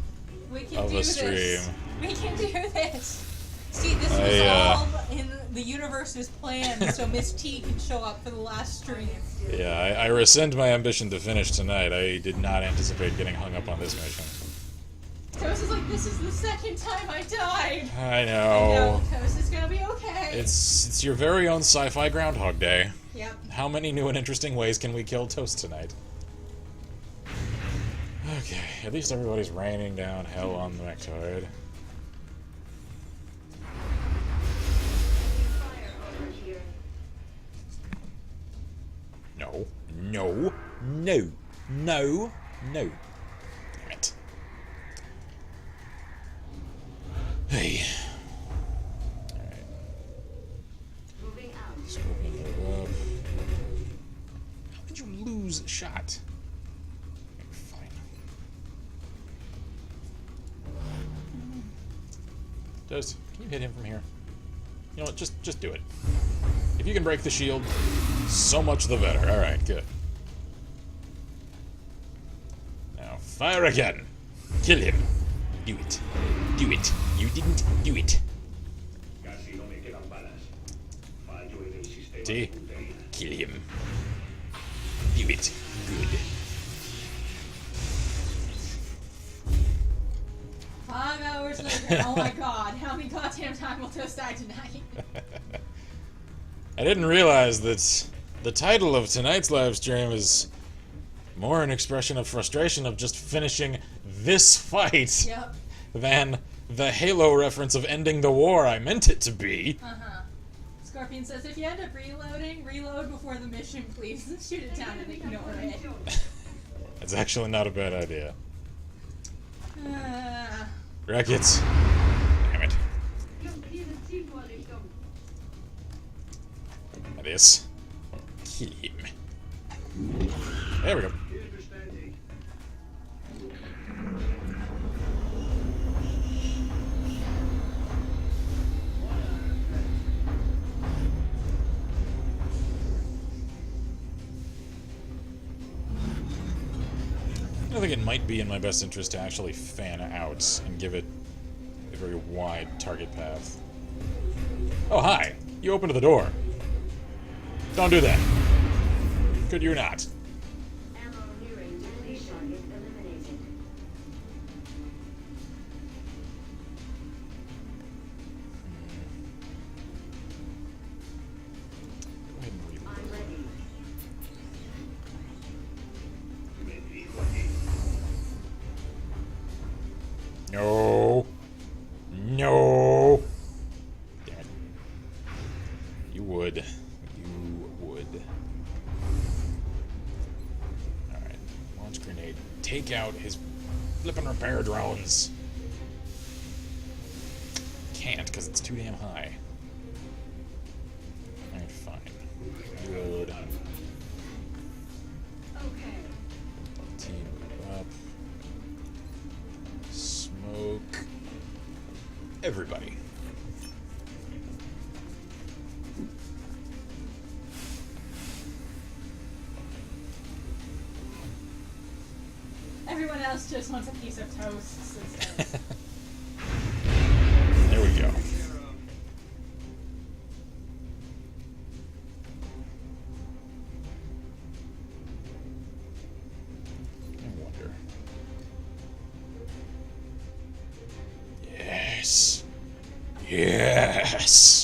We can of do a stream. this. We can do this. See, this was all in the universe's plan, so Miss T can show up for the last stream. Yeah, I rescind my ambition to finish tonight. I did not anticipate getting hung up on this mission. Toast is like, this is the second time I died. I know. No, Toast is gonna be okay. It's your very own sci-fi Groundhog Day. Yep. How many new and interesting ways can we kill Toast tonight? Okay, at least everybody's raining down hell on the Mectoid. Fire over here. No, no, no, no, no. Damn it. Hey. Alright, Moving out. Scorpion move up. How did you lose shot? Fine. Toast, can you hit him from here? You know what, just do it. If you can break the shield, so much the better. Alright, good. Now, fire again! Kill him! Do it. Do it. You didn't do it. T, kill him. Do it. Good. 5 hours later. Oh my god, how many goddamn times will Toast die tonight? I didn't realize that the title of tonight's live stream is more an expression of frustration of just finishing this fight Yep. than the Halo reference of ending the war I meant it to be. Uh-huh. Scorpion says, if you end up reloading, reload before the mission, please. Shoot it down and ignore it. That's actually not a bad idea. Uh, Wreck it. Damn it. That is. Kill him. There we go. I think it might be in my best interest to actually fan out and give it a very wide target path. Oh, hi! You opened the door. Don't do that. Could you not? Ammo nearing depletion is eliminated. Go ahead and reload. I'm ready. No. No. Damn it. You would. You would. Alright. Launch grenade. Take out his flippin' repair drones. Can't, because it's too damn high. Alright, fine. Reload. Okay. Team up. Smoke. Everybody. everyone else just wants a piece of toast. Since There we go. I wonder. Yes. Yes.